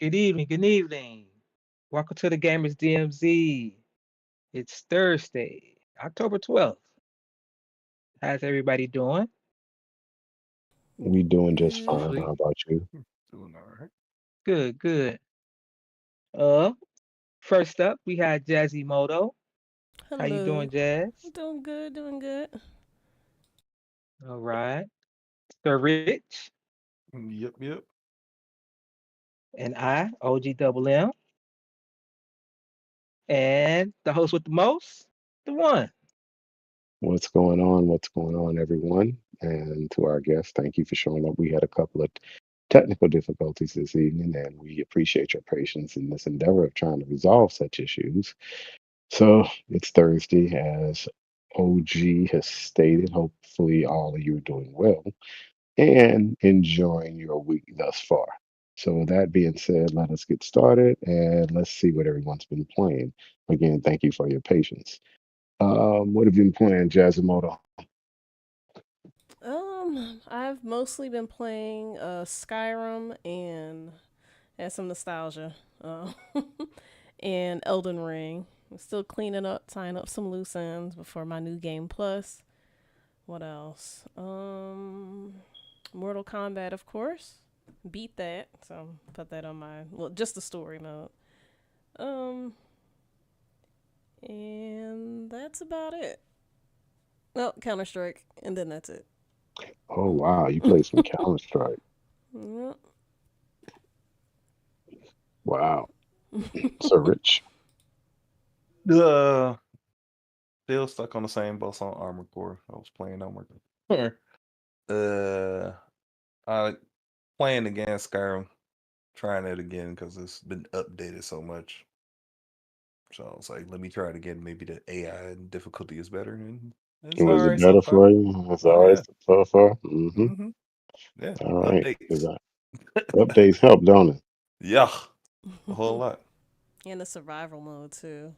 Good evening. Good evening. Welcome to the Gamers DMZ. It's Thursday, October 12th. How's everybody doing? We doing just Good. fine. Hopefully, How about you? Doing all right. good, good. Uh, First up, we had Jazzy Moto. How you doing, Hello. Jazz? Doing good, doing good. All right. Sir Rich Yep. and I, OG Double M, and the host with the most, the one. What's going on? What's going on, everyone? And to our guests, thank you for showing up. We had a couple of technical difficulties this evening, and we appreciate your patience in this endeavor of trying to resolve such issues. So it's Thursday, as OG has stated. Hopefully, all of you are doing well and enjoying your week thus far. So, with that being said, let us get started and let's see what everyone's been playing. Again, thank you for your patience. What have you been playing, Jazimoto? I've mostly been playing Skyrim and had some nostalgia. And Elden Ring. I'm still cleaning up, tying up some loose ends before my new game plus. What else? Mortal Kombat, of course. Beat that, so put that on my just the story mode. Um, and that's about it. Well, Counter Strike, and then that's it. Oh, wow, you played some Counter Strike. Yep. Wow. So, Rich. Uh, Still stuck on the same bus on Armored Core. I was playing Armored Core. uh, I playing again Skyrim, trying it again because it's been updated so much. So I was like, let me try it again. Maybe the AI and difficulty is better, and it's all Was it right so better far. for you? It's Oh all right yeah. so far? Mm-hmm. hmm Yeah. All right. Updates. 'Cause updates help, don't it? Yeah. A whole lot. And the survival mode too.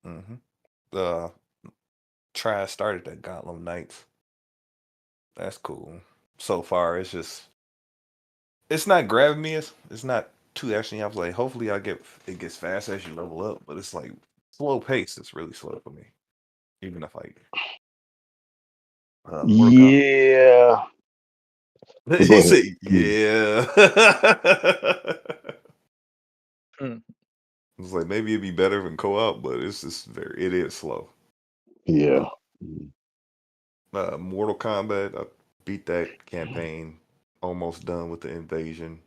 hmm Uh, Try started that Gauntlet Knights. That's cool. So far, it's not grabbing me. It's not too action. I was like, hopefully, it gets fast as you level up, but it's like slow pace. It's really slow for me. Even if like Mortal Kombat. Yeah. Well, go He ahead. said, Mm. yeah. Hmm. It's like maybe it'd be better in co-op, but it is slow. Yeah. Uh, Mm. Mortal Kombat, I beat that campaign. Almost done with the invasion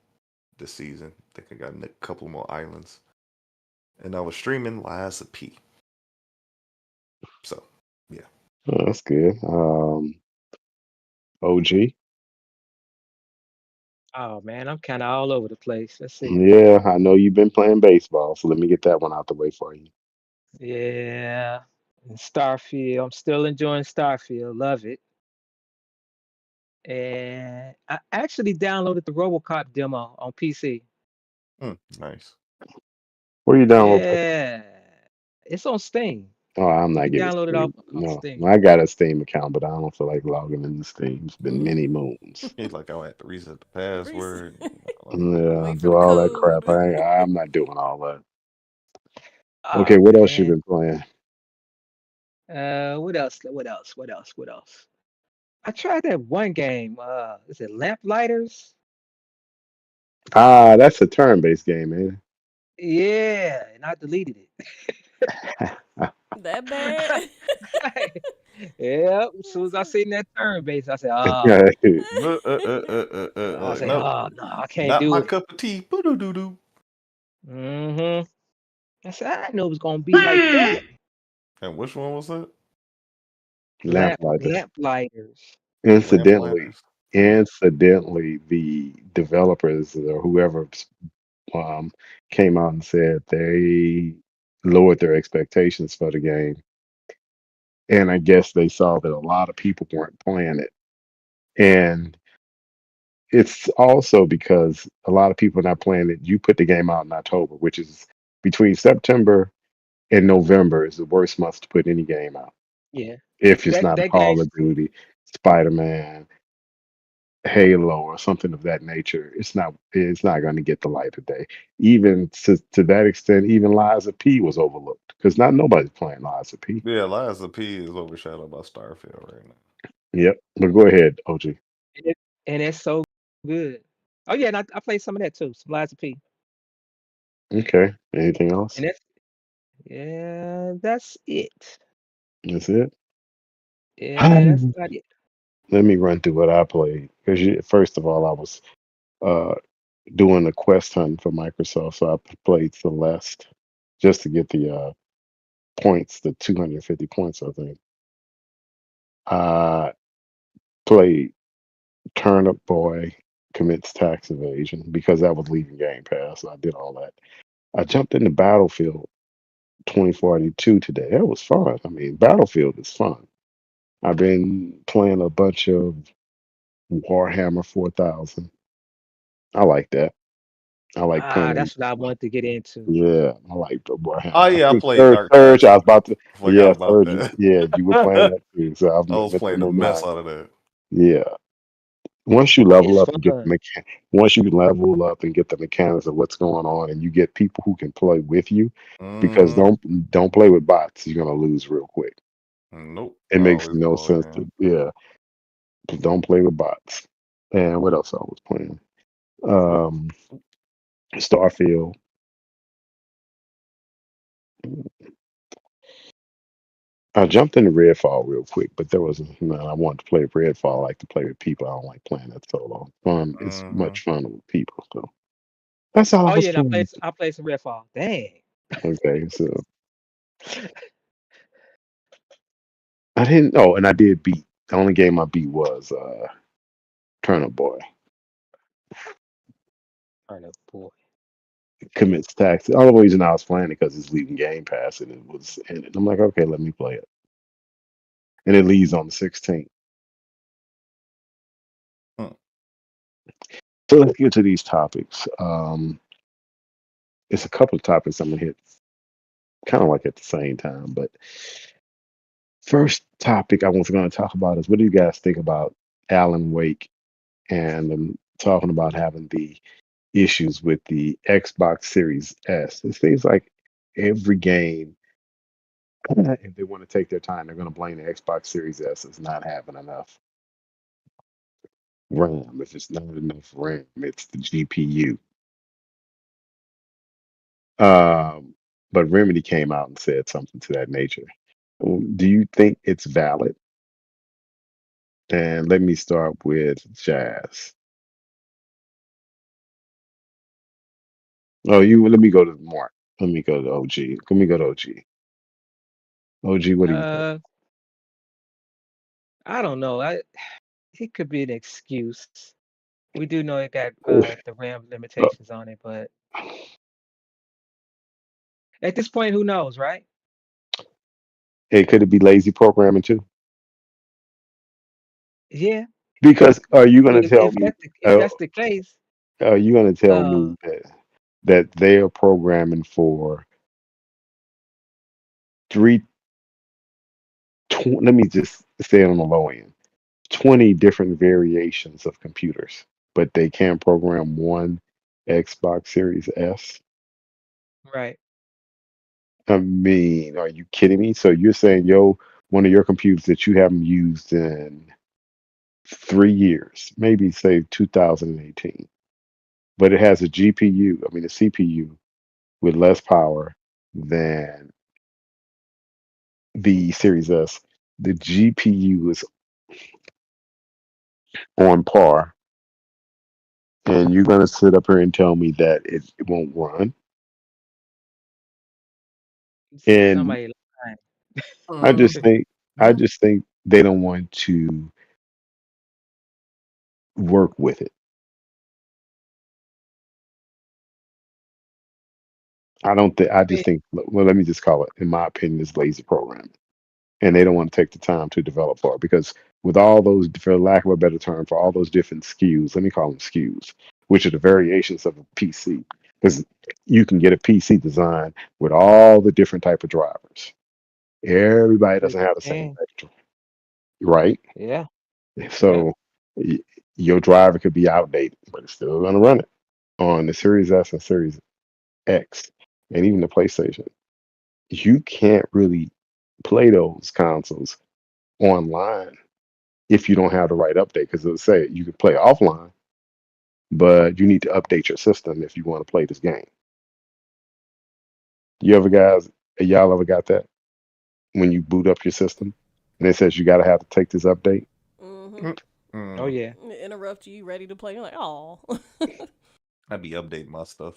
this season. I think I got a couple more islands, and I was streaming Lies of P. So yeah. Oh, that's good. OG. Oh man, I'm kind of all over the place. Let's see. Yeah, I know you've been playing baseball, so let me get that one out the way for you. Yeah, and Starfield. I'm still enjoying Starfield. Love it. And I actually downloaded the RoboCop demo on PC. Nice. Where you download that? Yeah, it's on Steam. Oh, I'm You not can getting download it off Steam. off No, Steam. I got a Steam account, but I don't feel like logging into Steam. It's been many moons. He's like, I'll have to reset the Reese. password. Yeah, Wait for do the all that crap. code. I'm not doing all that. Okay, Oh what else you man. been playing? What else? What else? What else? What else? I tried that one game. Is it Lamplighters? Ah, that's a turn-based game, man. Yeah, and I deleted it. That bad? Yeah, as soon Yes, as I sir. seen that turn base, I said, oh, I Like, said, no, oh no, I can't not do my it. cup of tea. Boo-doo-doo-doo. Hmm. I said, I didn't know it was gonna be like that. And which one was that? Lamplighter. Lamplighters. Incidentally, Lamplighters. Hmm. incidentally, the developers or whoever um, came out and said they lowered their expectations for the game, and I guess they saw that a lot of people weren't playing it, and it's also because a lot of people are not playing it. You put the game out in October, which is between September and November is the worst months to put any game out. Yeah, If it's that not a that Call game's of Duty, Spider-Man, Halo or something of that nature, it's not going to get the light of day. Even to that extent, even Lies of P was overlooked because not nobody's playing Lies of P. Yeah, Lies of P is overshadowed by Starfield right now. Yep, but go ahead, OG. And, it, and it's so good. Oh yeah, and I played some of that too, some Lies of P. Okay, anything else? And that's it. That's it. Yeah, that's about it. Let me run through what I played because first of all, I was uh, doing a quest hunt for Microsoft, so I played Celeste just to get the points, the 250 points, I think. I played Turnip Boy Commits Tax Evasion because that was leaving Game Pass. So I did all that. I jumped into Battlefield 2042 today. That was fun. I mean, Battlefield is fun. I've been playing a bunch of Warhammer 4000. I like that. I like playing. That's what I wanted to get into. Yeah, I like the Warhammer. Oh I yeah, I think played Surge, Dark Surge. I Castle. was about to. Forgot Yeah, about Surge. that. Yeah, you were playing that too. So I was I've been playing the on mess mine. out of that. Yeah. Once you It's level up and get fun. once you level up and get the mechanics of what's going on, and you get people who can play with you, because Mm-hmm. don't play with bots. You're gonna lose real quick. Nope. It I makes always no go sense again. to don't play with bots. And what else I was playing? Whoop. Um, Starfield. I jumped into Redfall real quick, but there was I wanted to play Redfall. I like to play with people. I don't like playing that solo. Fun. It's Mm-hmm. much fun with people. So that's all I Oh was yeah, and playing. I played some Redfall. Dang. Okay, so I didn't. Oh, and I did beat. The only game I beat was Turnip Boy Turnip Boy. Commits Tax. The only reason I was playing it because it's leaving Game Pass and it was in it. I'm like, okay, let me play it, and it leaves on the 16th. Hmm. So let's get to these topics. It's a couple of topics I'm gonna hit kind of like at the same time, but first topic I was going to talk about is what do you guys think about Alan Wake and talking about having the issues with the Xbox Series S? It seems like every game, if they want to take their time, they're going to blame the Xbox Series S as not having enough RAM. If it's not enough RAM, it's the GPU. Um, but Remedy came out and said something to that nature. Do you think it's valid? And let me start with Jazz. Oh, you let me go to Mark. Let me go to OG. Let me go to OG. OG, what do you think? Uh, I don't know. It could be an excuse. We do know it got the RAM Uh, limitations on it, but at this point, who knows, right? Hey, could it be lazy programming too? Yeah. Because are you going to tell If me? if that's the case, Are you going to tell uh, me that they are programming for three? Let me just say it on the low end. 20 different variations of computers, but they can't program one Xbox Series S. right. I mean, are you kidding me? So you're saying, yo, one of your computers that you haven't used in 3 years, maybe say 2018, but it has a GPU, I mean a CPU with less power than the Series S. The GPU is on par, and you're gonna sit up here and tell me that it won't run. And Somebody lying. I just Mm-hmm. think I just think they don't want to work with it. I don't think I I just think well, let me just call it, in my opinion, is lazy programming. And they don't want to take the time to develop for it because with all those, for lack of a better term, for all those different SKUs, let me call them SKUs, which are the variations of a PC, because you can get a PC design with all the different type of drivers. Everybody yes, doesn't you have the same can. type of right? Yeah. Yeah. So Your driver could be outdated, but it's still going to run it on the Series S and Series X, and even the PlayStation. You can't really play those consoles online if you don't have the right update. Because it'll say you can play offline, but you need to update your system if you want to play this game. Y'all ever got that when you boot up your system and it says you got to have to take this update? Mm-hmm. Oh yeah. Interrupt you, ready to play. You're like, oh. I'd be updating my stuff.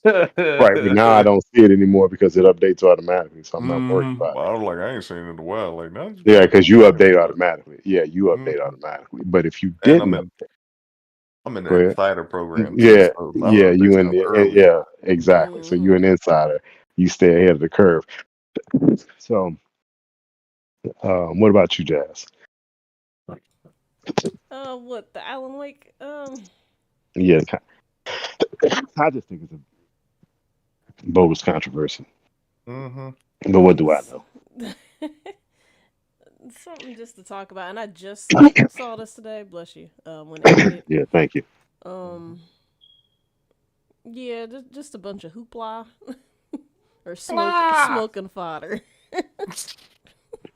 Right, but now I don't see it anymore because it updates automatically, so I'm not worried about But it. I was like, I ain't seen it in a while. Like, now Yeah, because you update automatically. Yeah, you update automatically. But if you And didn't, I'm in go the ahead. insider program too, Yeah, so my yeah, you updates in come the early. yeah, exactly. So you're an insider. You stay ahead of the curve. So, what about you, Jazz? What, the Alan Wake? Yeah, I just think it's a bogus controversy. Mm-hmm. But what do I know? Something just to talk about, and I just saw this today. Bless you. When it hit. Yeah, thank you. Yeah, just a bunch of hoopla or smoking fodder. He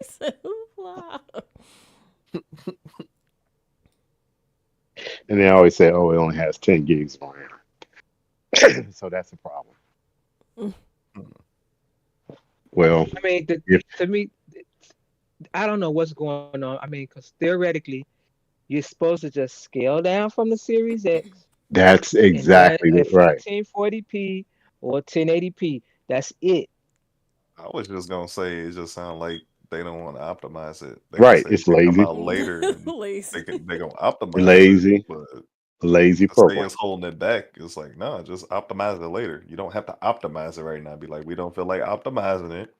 said hoopla. And they always say, "Oh, it only has 10 gigs of RAM," so that's a problem. Well, I mean, if to me, I don't know what's going on. I mean, because theoretically, you're supposed to just scale down from the Series X that's and run exactly at right. 1440p or 1080p. That's it. I was just gonna say it just sounds like they don't want to optimize it. They gonna Right, say it's it can come lazy, out later and Lazy. they gonna optimize it, lazy, but lazy to say program. it's holding it back, it's like, no, just optimize it later. You don't have to optimize it right now. Be like, we don't feel like optimizing it.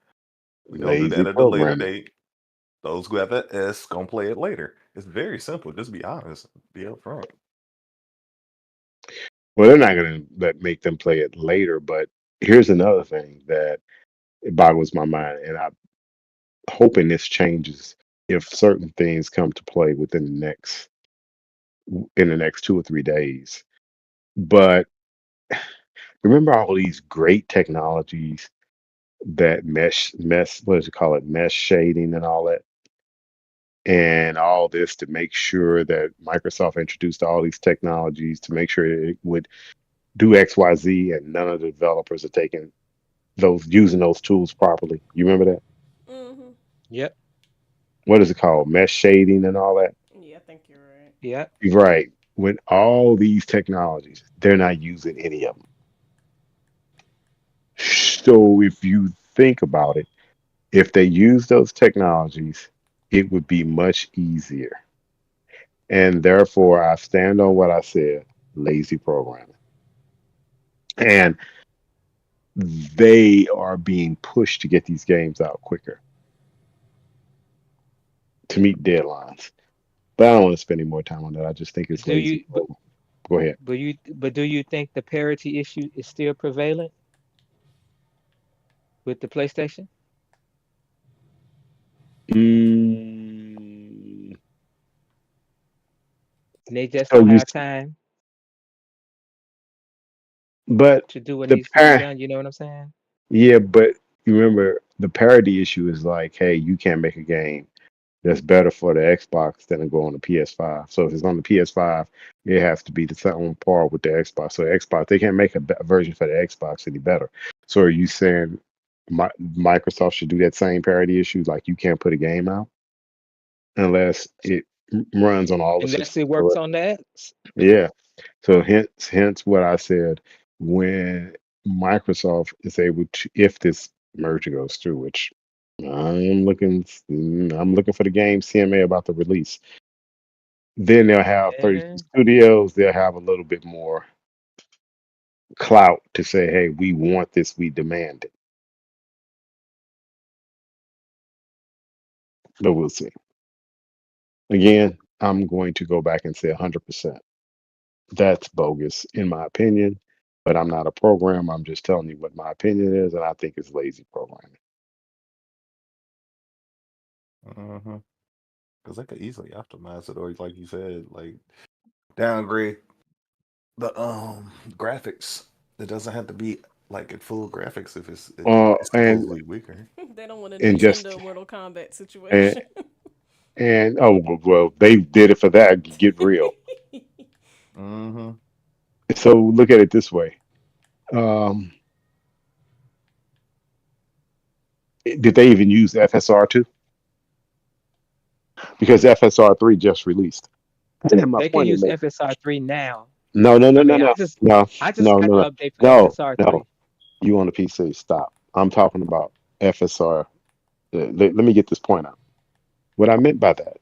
We're gonna do Lazy that at a later programming. date. Those who have that S gonna play it later. It's very simple. Just be honest. Be upfront. Well, they're not going to make them play it later. But here's another thing that it boggles my mind, and I'm hoping this changes if certain things come to play within the next 2 or 3 days. But remember all these great technologies that what does it call it, mesh shading and all that, and all this to make sure that Microsoft introduced all these technologies to make sure it would do XYZ, and none of the developers are taking using those tools properly. You remember that? Mm-hmm. Yep. What is it called? Mesh shading and all that? Yeah, I think you're right. Yep. Right. With all these technologies, they're not using any of them. So if you think about it, if they use those technologies, it would be much easier. And therefore, I stand on what I said, lazy programming. And they are being pushed to get these games out quicker to meet deadlines. But I don't want to spend any more time on that. I just think it's Do lazy. you? But Go ahead. do you think the parity issue is still prevalent with the PlayStation? Mm, And they just so don't you, have time but to do what the needs to be par, done. You know what I'm saying? yeah, but you remember the parity issue is like, hey, you can't make a game that's better for the Xbox than to go on the PS5. So if it's on the PS5, it has to be the same on par with the Xbox. So Xbox, they can't make a version for the Xbox any better. So are you saying Microsoft should do that same parity issue? Like you can't put a game out unless it runs on all the Unless systems, it works correct? on that. Yeah. So hence what I said, when Microsoft is able to, if this merger goes through, which I'm looking for the game CMA about the release. Then they'll have 32 Yeah. studios. They'll have a little bit more clout to say, hey, we want this, we demand it. But we'll see. Again, I'm going to go back and say 100%. That's bogus, in my opinion. But I'm not a programmer. I'm just telling you what my opinion is, and I think it's lazy programming. Because they could easily optimize it, or like you said, like downgrade the graphics. It doesn't have to be like at full graphics if it's and supposedly weaker. They don't want a and just Nintendo Mortal Kombat and situation. and well, they did it for that. Get real. Mm-hmm. So look at it this way. Um, did they even use FSR2? Because FSR3 just released. And my They can point is use made. FSR3 now. No, no, I no, no, mean, no, no, I just no, got no, the no, update for no, no. FSR3. You on the PC? Stop. I'm talking about FSR. Let me get this point out. What I meant by that,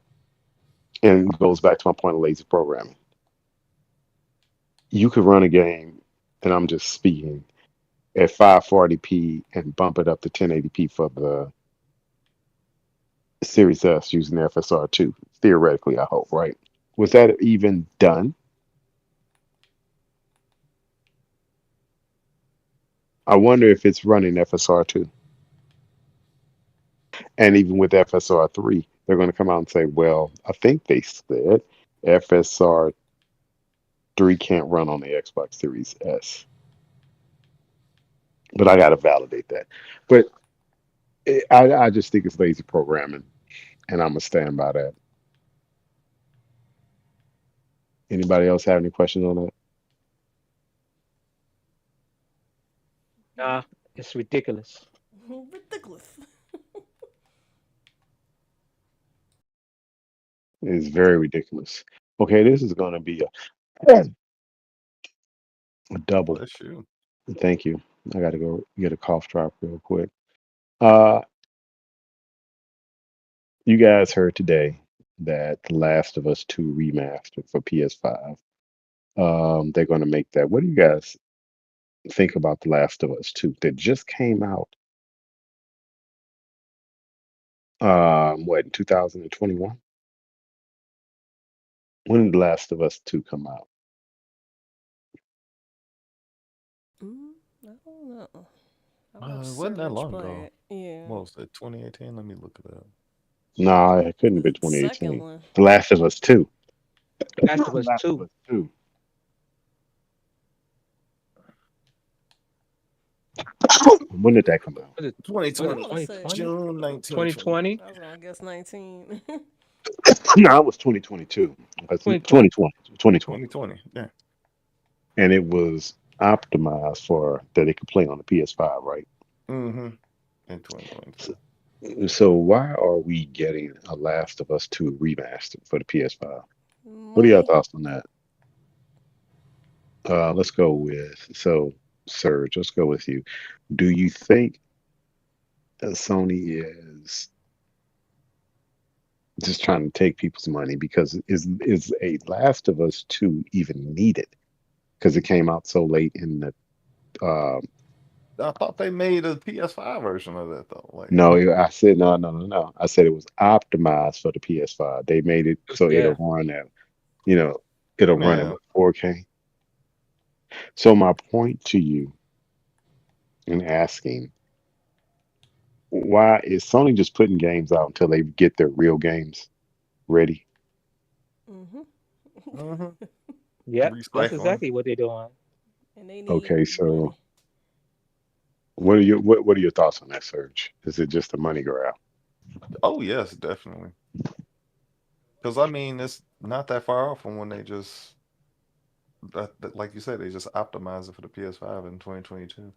and it goes back to my point of lazy programming. You could run a game, and I'm just speaking at 540p and bump it up to 1080p for the Series S using the FSR2. Theoretically, I hope, right? Was that even done? I wonder if it's running FSR2. And even with FSR3, they're going to come out and say, well, I think they said FSR3 can't run on the Xbox Series S. But I got to validate that. But I just think it's lazy programming, and I'm going to stand by that. Anybody else have any questions on that? Nah, it's ridiculous. Ridiculous. It's very ridiculous. Okay, this is going to be a double. Bless you. Thank you. I got to go get a cough drop real quick. Uh, you guys heard today that The Last of Us 2 remastered for PS5. They're going to make that. What do you guys think about The Last of Us 2 that just came out? What, in 2021? When did The Last of Us 2 come out? I don't know. I It watched wasn't that Surge long play ago. it. Yeah. What was it, 2018? Let me look it up. No, it couldn't have been The second 2018. one. The Last of Us 2. Last of The Us Last of 2. Us 2. When did that come out? Was it was it 2020, I would say. 2020? June 19th, 2020? 2020. I was gonna guess 19. No, it was 2022. That's 2020. 2020. 2020. 2020. Yeah. And it was optimized for that it could play on the PS5, right? Mm-hmm. In 2022. So why are we getting a Last of Us 2 remastered for the PS5? What are your Money. thoughts on that? Let's go with Serge. Let's go with you. Do you think that Sony is just trying to take people's money because is a Last of Us 2 even needed? Because it came out so late in the um, I thought they made a PS5 version of that though. Like, no, I said no, no, no, no. I said it was optimized for the PS5. They made it so it'll Yeah. run at, you know, it'll run at yeah, what, 4K. So my point to you in asking, why is Sony just putting games out until they get their real games ready? Mhm. mm-hmm. Yep. That's Recycling. exactly what they're doing. And they need Okay, so money. what are your thoughts on that, Serge? Is it just a money grab? Oh yes, definitely. Because I mean, it's not that far off from when they just like you said, they just optimized it for the PS5 in 2022.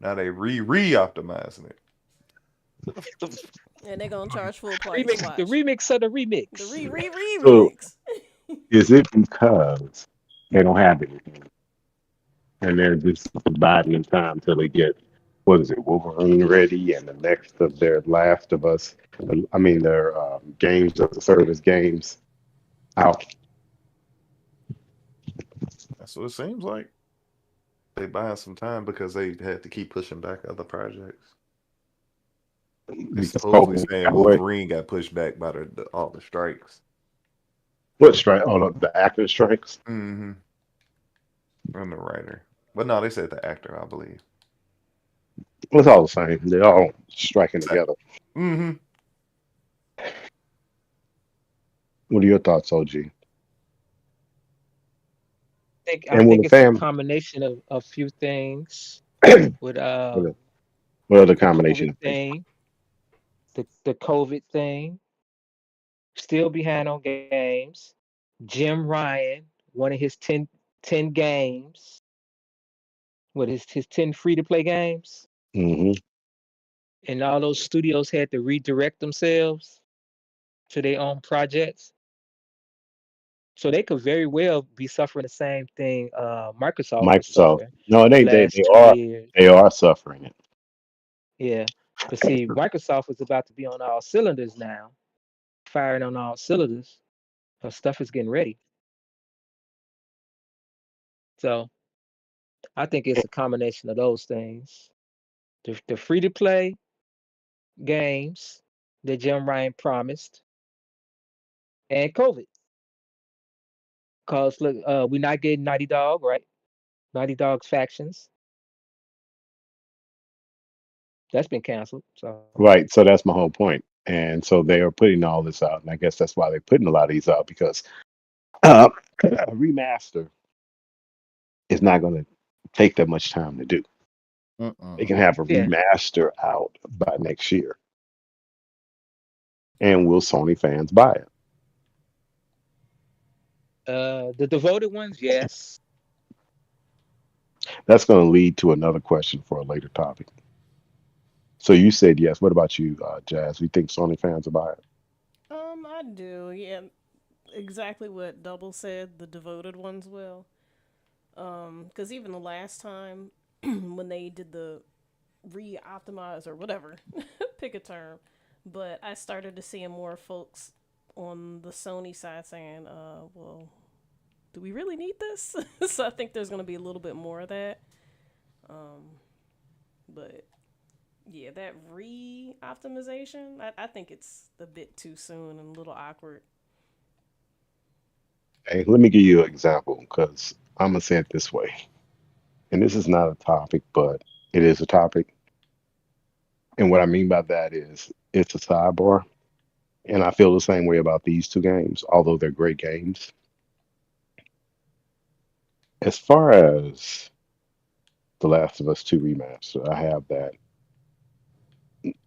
Now they re-optimizing it. And they're gonna charge full price. Remix, the Watch. remix of the The remix. So remix. is it because they don't have anything and they're just biding time till they get what is it, Wolverine ready and the next of their Last of Us, I mean their games of the service games out. That's what it seems like. They buying some time because they had to keep pushing back other projects. They Because supposedly COVID saying got away. Wolverine got pushed back by all the strikes. What strike? Oh, the actor strikes. Mm-hmm. And the writer. But no, they said the actor, I believe. Well, it's all the same. They're all striking together. Mm-hmm. What are your thoughts, OG? I And will think the it's a fam combination of a few things with what a- what other the combination COVID of things? thing, the COVID thing, still behind on games. Jim Ryan, one of his 10 games, with his 10 free to play games, Hmm. and all those studios had to redirect themselves to their own projects. So they could very well be suffering the same thing Microsoft was Microsoft. suffering No, the they last 2 years. they are suffering it. Yeah. But see, Microsoft is about to be on all cylinders now, firing on all cylinders. So stuff is getting ready. So I think it's a combination of those things. The free to play games that Jim Ryan promised, and COVID. Cause look, we're not getting Naughty Dog, right? Naughty Dog's factions. That's been canceled. So Right. So that's my whole point. And so they are putting all this out, and I guess that's why they're putting a lot of these out because uh, a remaster is not going to take that much time to do. They can have a yeah. remaster out by next year, and will Sony fans buy it? The devoted ones, yes. That's going to lead to another question for a later topic. So you said yes. What about you, Jazz? You think Sony fans will buy it? I do. Yeah, exactly what Double said. The devoted ones will. Because even the last time when they did the re-optimize or whatever, pick a term, but I started to see more folks on the Sony side saying, well, do we really need this? So I think there's going to be a little bit more of that. But yeah, that re-optimization, I think it's a bit too soon and a little awkward. Hey, let me give you an example because I'm gonna say it this way, and this is not a topic, but it is a topic. And what I mean by that is it's a sidebar, and I feel the same way about these two games, although they're great games. As far as The Last of Us 2 remaster, I have that,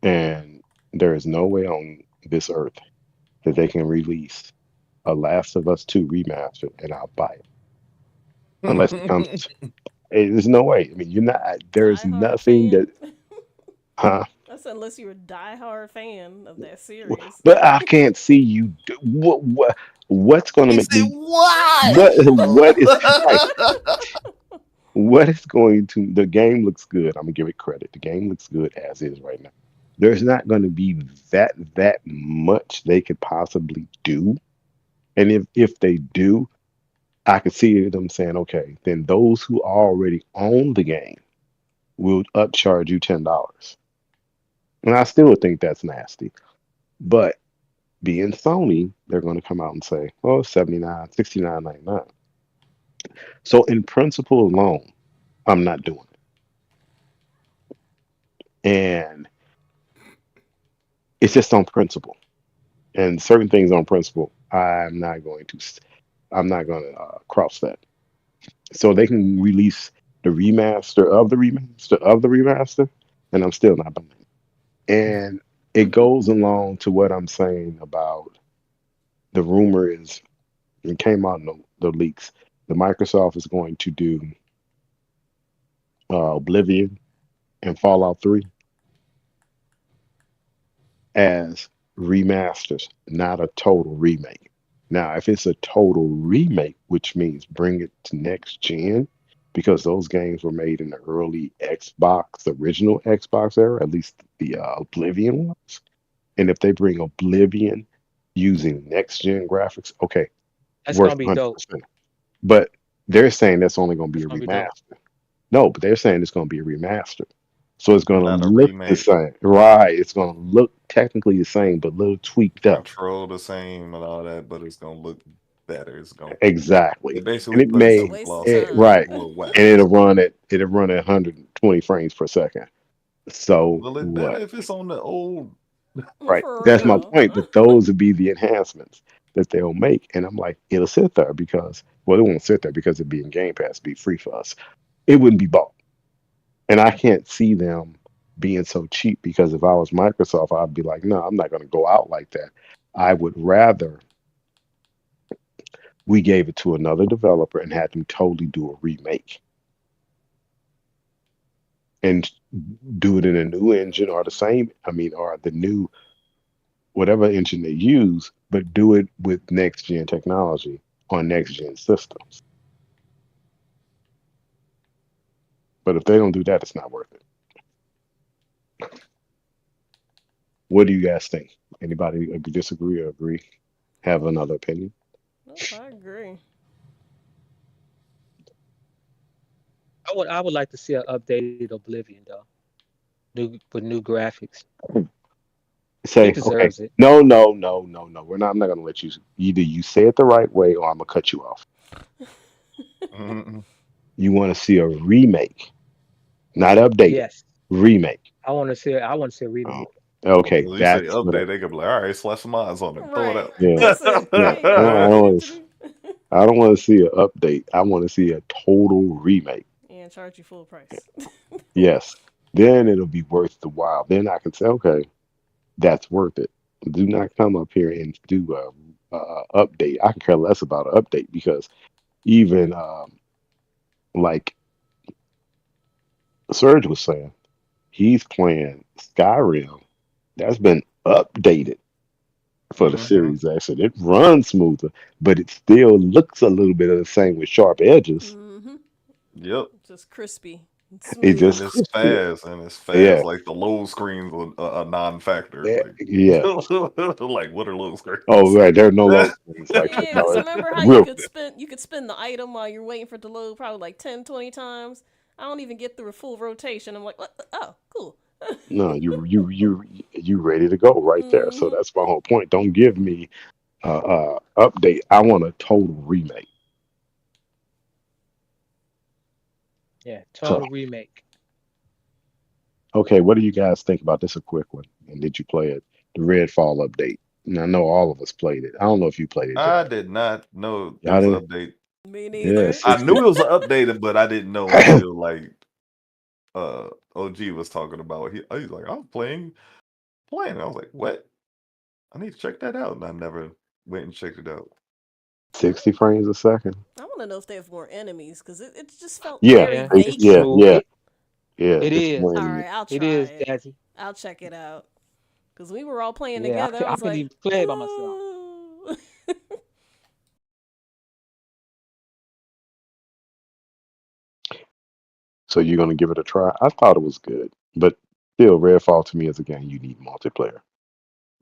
and there is no way on this earth that they can release a Last of Us 2 remaster and I'll buy it unless it comes. There's no way. I mean, you're not. There's Die hard nothing fan. that, huh? That's unless you're a die-hard fan of that series. But I can't see you. What's going to He make said, me? "What?" What is right? What is going to? The game looks good. I'm gonna give it credit. The game looks good as is right now. There's not going to be that much they could possibly do, and if they do, I could see them saying, okay, then those who already own the game will upcharge you $10, and I still think that's nasty. But being Sony, they're going to come out and say, oh, 79, 69.99. So in principle alone, I'm not doing it. And it's just on principle. And certain things on principle, I'm not going to cross that. So they can release the remaster of the remaster of the remaster, and I'm still not buying it. And it goes along to what I'm saying about the rumor is it came out in the leaks. The Microsoft is going to do Oblivion and Fallout 3 as remasters, not a total remake. Now, if it's a total remake, which means bring it to next gen, because those games were made in the early Xbox, the original Xbox era, at least the Oblivion ones. And if they bring Oblivion using next gen graphics, okay, That's worth gonna be dope. 100%. But they're saying that's only going to be That's a gonna be dope. remaster. No, but they're saying it's going to be a remaster. So it's going to Not a look the remake. same. Right. It's going to look technically the same, but a little tweaked up. Control the same and all that, but it's gonna look better. They Exactly. And basically it putting It's a may, some waste of glossy time. right. little And weapons. it'll run at 120 frames per second. So Will it better what? if it's on the old? Right. For That's my real. point. But those would be the enhancements. that they'll make. And I'm like, it'll sit there because, well, it won't sit there because it'd be in Game Pass, be free for us. It wouldn't be bought. And I can't see them being so cheap because if I was Microsoft, I'd be like, no, I'm not going to go out like that. I would rather we gave it to another developer and had them totally do a remake and do it in a new engine or the same, I mean, or the new whatever engine they use, but do it with next gen technology on next gen systems. But if they don't do that, it's not worth it. What do you guys think? Anybody disagree or agree? Have another opinion? Nope, I agree. I would like to see an updated Oblivion though, with new graphics. It Say, okay, deserves it. no, no, no, no, no. We're not. I'm not gonna let you. Either you say it the right way, or I'm gonna cut you off. Mm-mm. You want to see a remake, not updated, Yes, remake. I want to see. I want to see a Oh, remake. okay, Well, you say that's what. update, they could be like, all right, slash some eyes on it, throw it Right. out. Yeah, That's it. yeah. Hey, I what you don't need want to to. do? I don't want to see an update. I want to see a total remake. And charge you full price. Yes, then it'll be worth the while. Then I can say, okay, that's worth it. Do not come up here and do a update. I can care less about an update because even like Serge was saying, he's playing Skyrim. That's been updated for the Hmm. Series X, and it runs smoother, but it still looks a little bit of the same with sharp edges. Mm-hmm. Yep. Just crispy and It smooth. just And it's crispy. fast, and it's Yeah, fast. Like the load screens are a non-factor. yeah, Like, yeah. like what are load Oh, screens? right. There are no low things like that. Yeah, No, because it's remember how real. you could spin the item while you're waiting for it to load probably like 10, 20 times. I don't even get through a full rotation. I'm like, what? Oh, cool. No, you ready to go right there. So Mm-hmm. that's my whole point. Don't give me update. I want a total remake. Yeah, So, total remake. okay, what do you guys think about this? A quick one. And did you play it? The Redfall update. And I know all of us played it. I don't know if you played it, I Jazz. did not know it Y'all was an didn't? update. Me Yeah, neither. I 60. knew it was updated, but I didn't know until like OG was talking about. He's like, I'm playing. I was like, what? I need to check that out, and I never went and checked it out. 60 frames a second. I want to know if they have more enemies because it just felt Yeah, very Yeah, it's yeah, vacant. smooth. yeah, yeah. It It's is. more All enemy. right, I'll It try is, it. Jazzy. I'll check it out. Because we were all playing Yeah, together. I I was couldn't like, even play it by myself. ooh. So you're gonna give it a try. I thought it was good, but still, Redfall to me is a game you need multiplayer.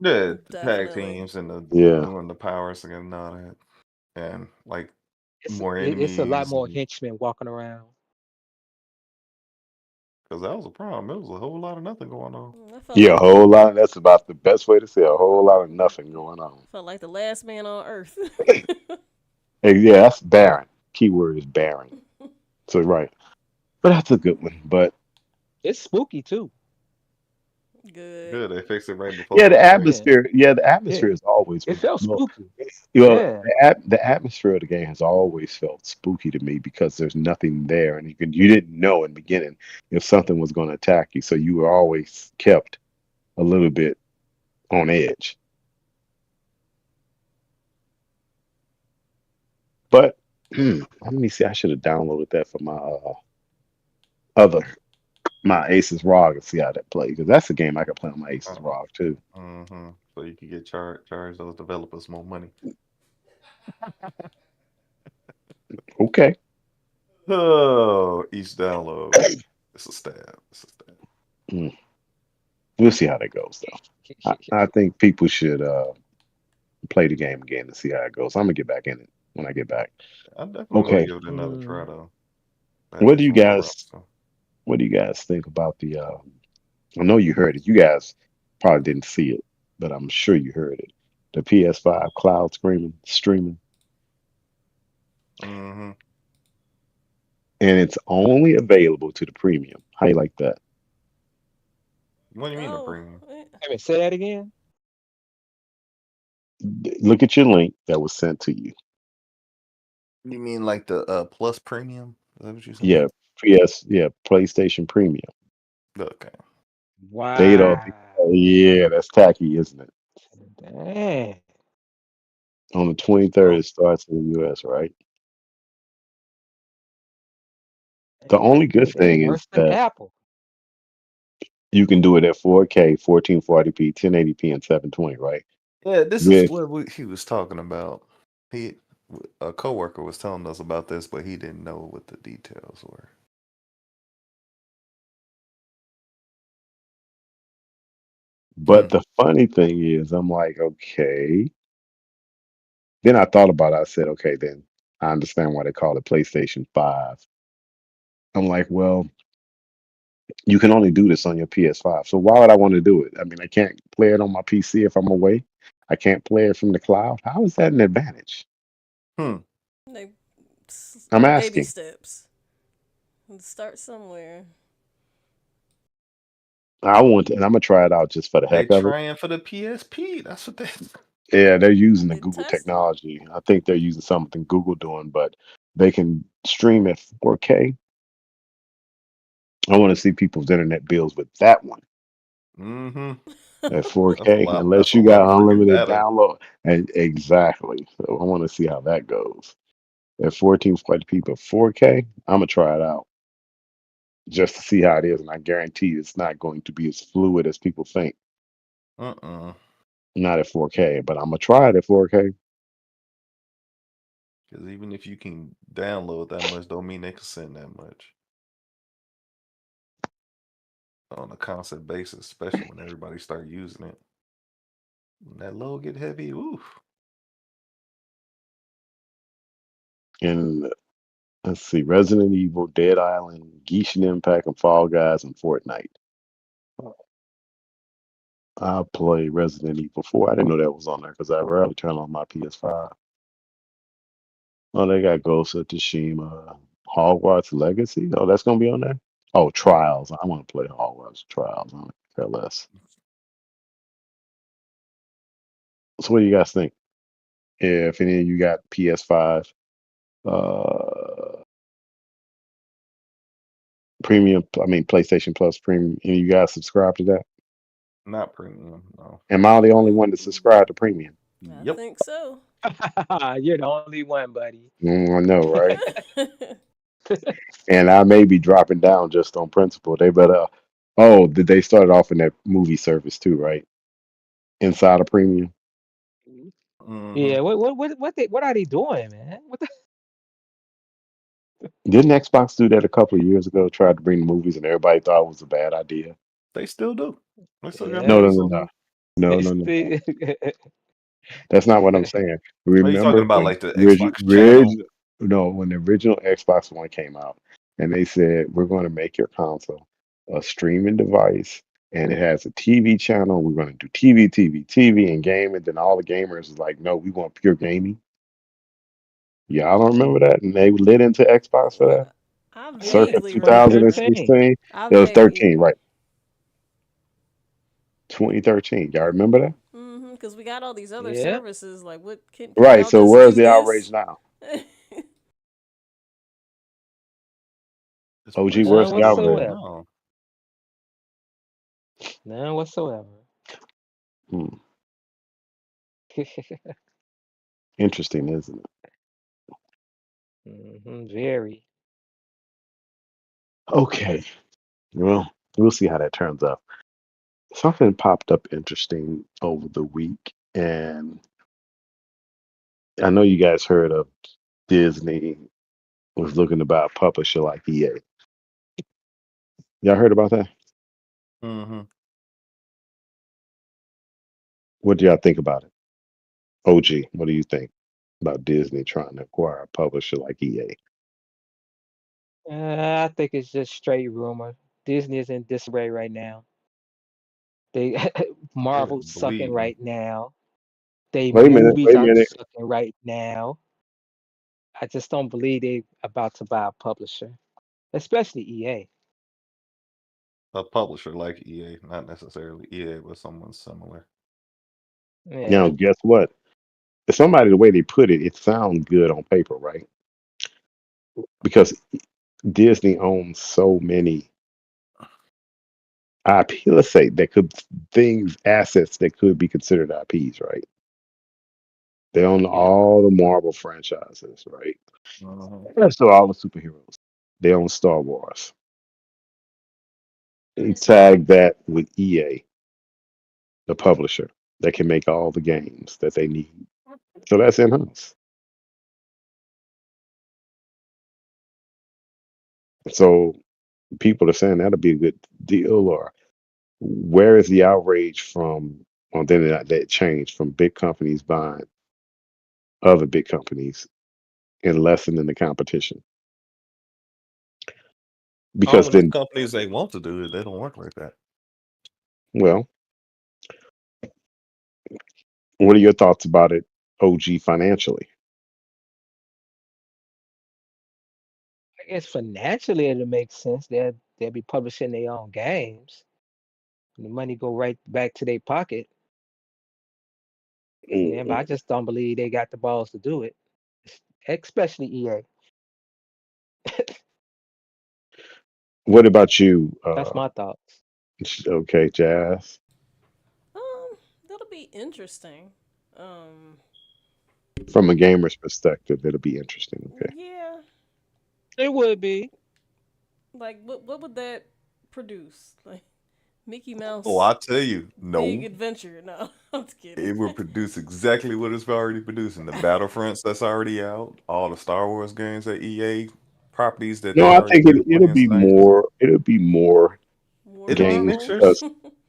Yeah, the tag Definitely. teams and the Yeah, doing the powers and all that, and like It's more it's a lot enemies, more and henchmen walking around. because that was a problem. There was a whole lot of nothing going on. I felt yeah, a like whole lot. That's about the best way to say it, a whole lot of nothing going on. the last man on earth. Hey, yeah, that's barren. Keyword is barren. So right, but that's a good one. But It's spooky too. Good. Good, they fixed it right before yeah, the Christmas. Yeah, atmosphere. Yeah, the yeah. atmosphere has always It been. felt Well, spooky. you know, Yeah. the atmosphere of the game has always felt spooky to me because there's nothing there, and you didn't know in the beginning if something was going to attack you, so you were always kept a little bit on edge. But let me see. I should have downloaded that for my other my Aces ROG and see how that plays because that's a game I could play on my Aces Uh, ROG too. So you could get charge those developers more money. Okay. Oh, each download. It's a stab. It's a stab. Mm, we'll see how that goes though. I think people should play the game again and see how it goes. I'm gonna get back in it when I get back. I'm definitely gonna Okay. give it another try Mm, though. Add What to do you some of my guys roster. what do you guys think about the I know you heard it. You guys probably didn't see it, but I'm sure you heard it. The PS5 Cloud streaming, Mm-hmm. and it's only available to the premium. How you like that? What do you mean the Oh, premium? Hey, say that again. Look at your link that was sent to you. You mean like the Plus Premium? Is that what you saying? Yeah, PlayStation Premium. Okay. They don't. Wow. Yeah, that's tacky, isn't it? Dang. On the 23rd, Oh, it starts in the U.S., right? The only good They thing worse is than that Apple. you can do it at 4K, 1440p, 1080p, and 720, right? yeah. This is With what he was talking about. He, a coworker was telling us about this, but he didn't know what the details were. But the funny thing is, I'm like, okay. Then I thought about it. I said, okay, then I understand why they call it PlayStation 5. I'm like, well, you can only do this on your PS5. So why would I want to do it? I mean, I can't play it on my PC if I'm away. I can't play it from the cloud. How is that an advantage? Hmm. Like I'm baby asking. steps. Start somewhere. I want to, and I'm gonna try it out just for the They heck of it. trying for the PSP. That's what they. Yeah, they're using the They Google testing it. technology. I think they're using something Google doing, but they can stream at 4K. I want to see people's internet bills with that one Mm-hmm. at That's a 4K, lot. That's unless a you lot got of freaking unlimited data. download. And exactly. So I want to see how that goes. At 1440p but 4K, I'm gonna try it out just to see how it is, and I guarantee it's not going to be as fluid as people think. Not at 4K, but I'm gonna try it at 4K. Because even if you can download that much, don't mean they can send that much on a constant basis, especially when everybody start using it. When that load get heavy, oof. And let's see, Resident Evil, Dead Island, Genshin Impact, and Fall Guys, and Fortnite. I play Resident Evil 4. I didn't know that was on there because I rarely turn on my PS5. Oh, they got Ghost of Tsushima, Hogwarts Legacy. Oh, that's gonna be on there. Oh, Trials. I want to play Hogwarts Trials. I don't care less. So, what do you guys think? If any of you got PS5 uh premium, I mean PlayStation Plus premium, any of you guys subscribe to that? Not premium, no. Am I the only one to subscribe to premium? I Yep. think so. You're the only one, buddy. I know, right? And I may be dropping down just on principle. They better. Oh, did they start off in that movie service too, right? Inside of premium. Mm-hmm. Yeah, what are they doing, man? What the Didn't Xbox do that a couple of years ago? Tried to bring the movies, and everybody thought it was a bad idea. They still do. They still got No, yeah. no, movies no, on no, there. no, They no, no, no. still That's not what I'm saying. Are you talking Remember about when like the Xbox channel? no, when the original Xbox One came out, and they said we're going to make your console a streaming device, and it has a TV channel. We're going to do TV, and gaming. Then all the gamers was like, no, we want pure gaming. Y'all don't remember that? And they lit into Xbox for that I circa vaguely remember. 2013. 2016. I It was vaguely. 13, right? 2013. Y'all remember that? Because we got all these other Yeah. services. Like, what can Right. y'all So just where's do the outrage this? now? It's OG, where's None the questionable. I don't outrage? whatsoever. know. None whatsoever. Hmm. Interesting, isn't it? Very. Okay. Well, we'll see how that turns out. Something popped up interesting over the week, and I know you guys heard of Disney was looking to buy a publisher like EA. Y'all heard about that? Mm-hmm. What do y'all think about it? OG, what do you think about Disney trying to acquire a publisher like EA? I think it's just straight rumor. Disney is in disarray right now. They Marvel's sucking Believe me. right now. They Wait a minute, movies wait a are minute. sucking right now. I just don't believe they about to buy a publisher, especially EA. A publisher like EA, not necessarily EA, but someone similar. Now, Yeah. guess what? somebody, the way they put it, it sounds good on paper, right? Because Disney owns so many IP, let's say, that could things, assets that could be considered IPs, right? They own Yeah. all the Marvel franchises, right? Mhm. And so all the superheroes. They own Star Wars. And tag that with EA, the publisher, that can make all the games that they need. So that's in house. So people are saying that'll be a good deal, or where is the outrage from? Well, then that changed from big companies buying other big companies and lessening the competition. All Because of the then, companies they want to do it, they don't work like that. well, what are your thoughts about it, OG, financially? I guess financially it'll make sense. They'll be publishing their own games. And the money go right back to their pocket. Yeah, but I Mm-mm. just don't believe they got the balls to do it, especially EA. What about you? That's my thoughts. Okay, Jazz. That'll be interesting. Um, From a gamer's perspective, it'll be interesting. Okay. yeah, It would be. like what would that produce? Like Mickey Oh, Mouse I tell you, Big no. Adventure? No, I'm just kidding. It will produce exactly what it's already producing. The Battlefronts that's already out, all the Star Wars games that EA properties that No, they I already think been it'll playing be since. more. It'll be more More It'll be games Marvel. mixtures. because,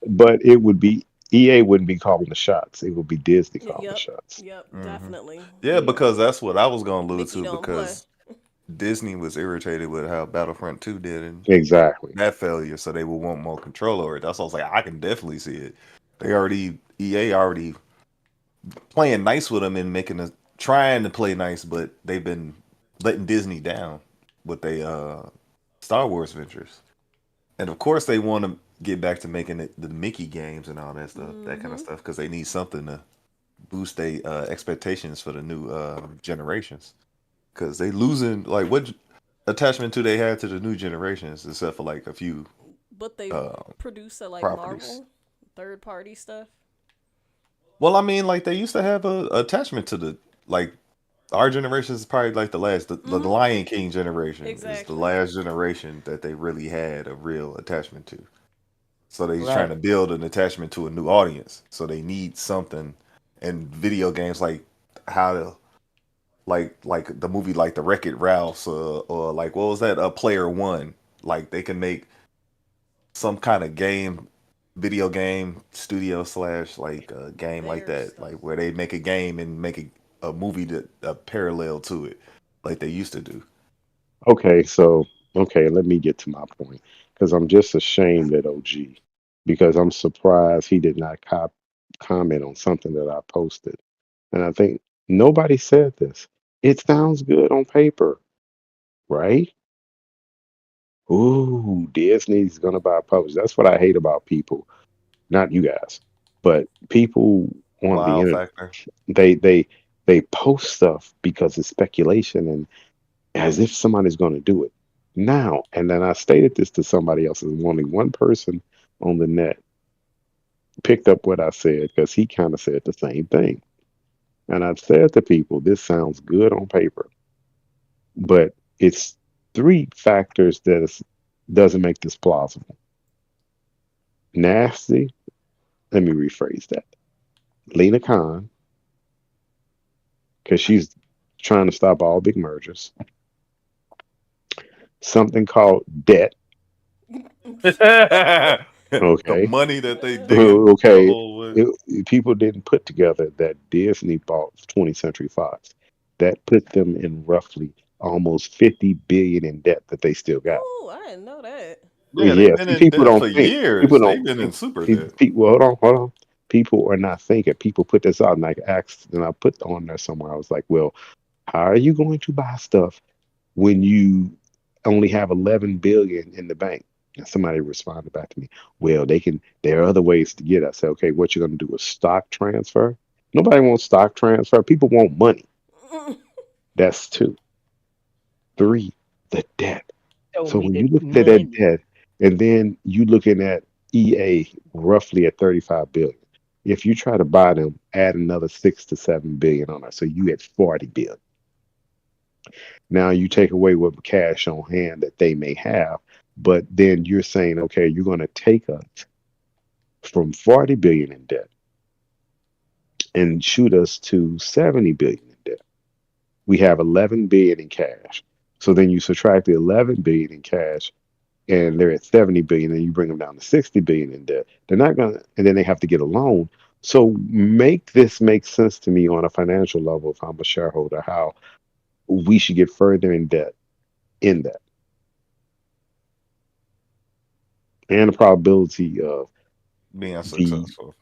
but it would be EA wouldn't be calling the shots. It would be Disney calling the Yep, shots. yep, Hmm. definitely. Yeah, because that's what I was gonna allude Mickey to don't play. because Disney was irritated with how Battlefront 2 did and Exactly. that failure, so they would want more control over it. That's why I was like, I can definitely see it. They already EA already playing nice with them and making us trying to play nice, but they've been letting Disney down with they Star Wars ventures. And of course they want to get back to making it the Mickey games and all that stuff, that kind of Mm-hmm. stuff, because they need something to boost their expectations for the new generations. Because they losing like what attachment do they have to the new generations except for like a few But they uh, produce a like properties. Marvel third party stuff. Well, I mean, like they used to have a attachment to the like our generation is probably like the last the Mm-hmm. Lion King generation is the Exactly. last generation that they really had a real attachment to. So they're trying Right. to build an attachment to a new audience. So they need something in video games like how to like the movie like the Wreck It Ralph's or like what was that Player One. Like they can make some kind of game video game studio slash like a game like Their that, stuff. like where they make a game and make a movie that a parallel to it, like they used to do. Okay, so okay, let me get to my point because I'm just ashamed at OG because I'm surprised he did not comment on something that I posted. And I think nobody said this. It sounds good on paper, right? Ooh, Disney's gonna buy a publisher. That's what I hate about people, not you guys, but people on the Wow internet. factor. They they they post stuff because it's speculation and as if somebody's gonna do it now. And then I stated this to somebody else, and only one person on the net picked up what I said because he kind of said the same thing. And I said to people, this sounds good on paper, but it's three factors that doesn't make this plausible. Nasty. Let me rephrase that. Lena Khan, because she's trying to stop all big mergers. Something called debt. The Okay. money that they Uh, digging a Okay. hole with. People didn't put together that Disney bought 20th Century Fox. That put them in roughly almost 50 billion in debt that they still got. oh, I didn't know that. Yeah, they've Yes, been in people debt don't for think. People years. don't They've been in think. super debt. People, hold on. People are not thinking. People put this out, and I asked, and I put on there somewhere. I was like, "Well, how are you going to buy stuff when you only have 11 billion in the bank?" And somebody responded back to me, "Well, they can. There are other ways to get." I said, "Okay, what you're going to do is stock transfer." Nobody wants stock transfer. People want money. That's two. Three, the debt. Show So me when the you look at that money. debt, and then you looking at EA roughly at 35 billion. If you try to buy them, add another 6 to 7 billion on it. So you at 40 billion. Now you take away what cash on hand that they may have, but then you're saying, okay, you're going to take us from 40 billion in debt and shoot us to 70 billion in debt. We have 11 billion in cash. So then you subtract the 11 billion in cash and they're at 70 billion and you bring them down to 60 billion in debt. They're not going to, and then they have to get a loan. So make this make sense to me on a financial level if I'm a shareholder, how we should get further in debt in that. And the probability of Being the successful.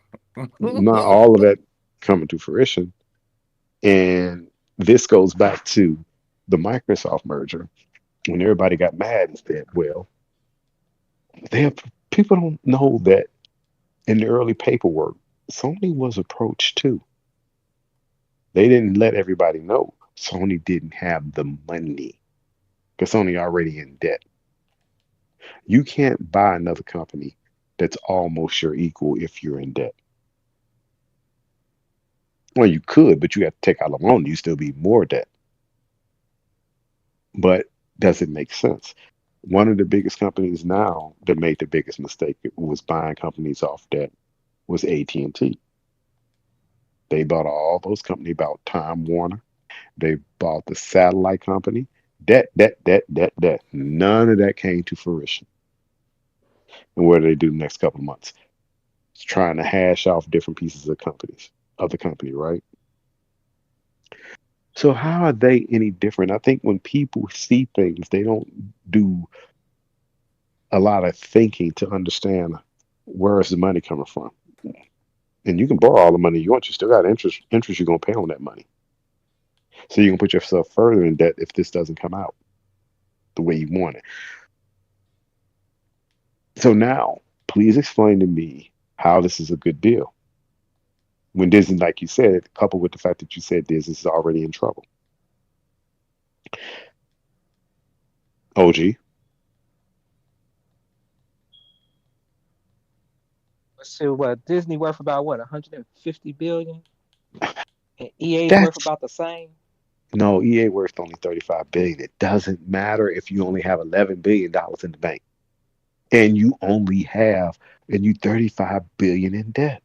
not all of that coming to fruition. And this goes back to the Microsoft merger when everybody got mad and said, well, they have, people don't know that in the early paperwork, Sony was approached too. They didn't let everybody know Sony didn't have the money because Sony already in debt. You can't buy another company that's almost your equal if you're in debt. Well, you could, but you have to take out a loan. You still be more debt. But does it make sense? One of the biggest companies now that made the biggest mistake was buying companies off debt was AT&T. They bought all those companies, bought Time Warner. They bought the satellite company. Debt, debt, debt, debt, debt. None of that came to fruition. And what do they do the next couple of months? It's trying to hash off different pieces of companies of the company, right? So how are they any different? I think when people see things, they don't do a lot of thinking to understand where is the money coming from. And you can borrow all the money you want, you still got interest you're gonna pay on that money. So you can put yourself further in debt if this doesn't come out the way you want it. So now, please explain to me how this is a good deal. When Disney, like you said, coupled with the fact that you said Disney's already in trouble. OG, So what? Disney worth about what? 150 billion, and EA's worth that's about the same. no EA worth only 35 billion. It doesn't matter if you only have $11 billion in the bank and you only have and you 35 billion in debt.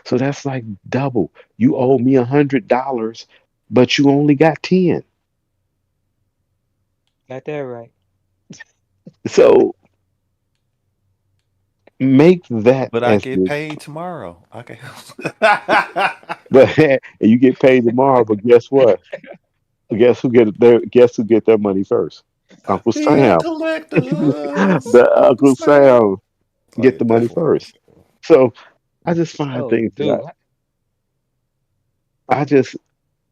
So that's like double. You owe me $100, but you only got 10. Got that right. So make that But I as get the paid tomorrow. Okay. but and you get paid tomorrow, but guess what? Guess who get their money first? Uncle The Sam. collectors. The Uncle Uncle Sam. Sam Oh get yeah, the money definitely Uncle first. Sam. So I just find Oh, things dude, that I just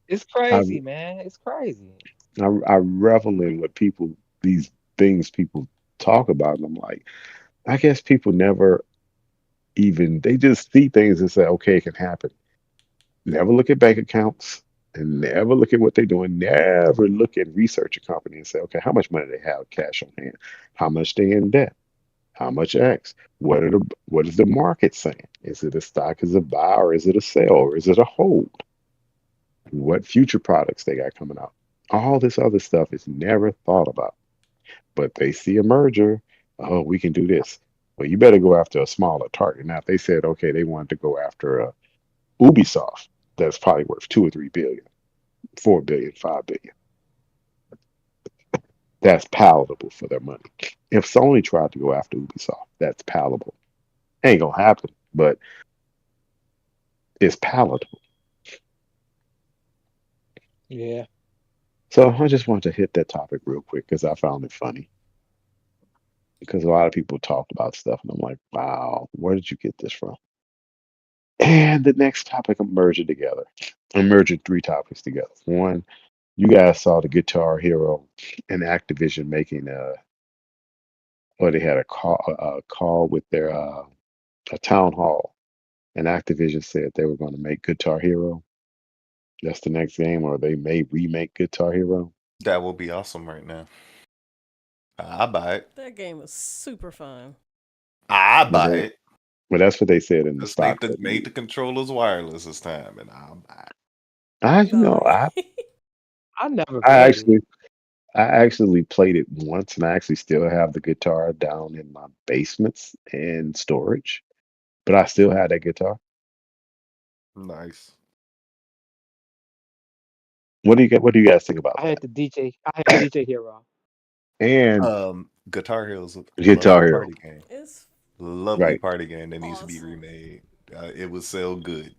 it's I crazy, man. It's crazy. I revel in what people these things people talk about, and I'm like, I guess people never even they just see things and say, okay, it can happen. Never look at bank accounts and never look at what they're doing. Never look at research a company and say, okay, how much money they have cash on hand, how much they in debt, how much X, what is the market saying? Is it a stock, is it a buy, or is it a sell, or is it a hold? What future products they got coming out? All this other stuff is never thought about. But they see a merger. Oh, we can do this. Well, you better go after a smaller target. Now, if they said, okay, they wanted to go after Ubisoft, that's probably worth 2 or 3 billion, 4 billion, 5 billion. That's palatable for their money. If Sony tried to go after Ubisoft, that's palatable. Ain't gonna happen, but it's palatable. Yeah. So I just wanted to hit that topic real quick because I found it funny. Because a lot of people talked about stuff, and I'm like, wow, where did you get this from? And the next topic, I'm merging together. I'm merging three topics together. One, you guys saw the Guitar Hero and Activision making or they had a call with their a town hall, and Activision said they were going to make Guitar Hero. That's the next game, or they may remake Guitar Hero. That will be awesome right now. I buy it. That game was super fun. I But buy that, it. but that's what they said in the Just stock. make the controllers wireless this time, and I'll buy it. No, I never I played it. actually played it once, and I actually still have the guitar down in my basements and storage. But I still have that guitar. Nice. What do you get? What do you guys think about I that? had the DJ. I had the DJ Hero. And Guitar Hero's a Guitar lovely Hero, party game. it's Lovely right? party game that needs to be awesome. remade. It was so good.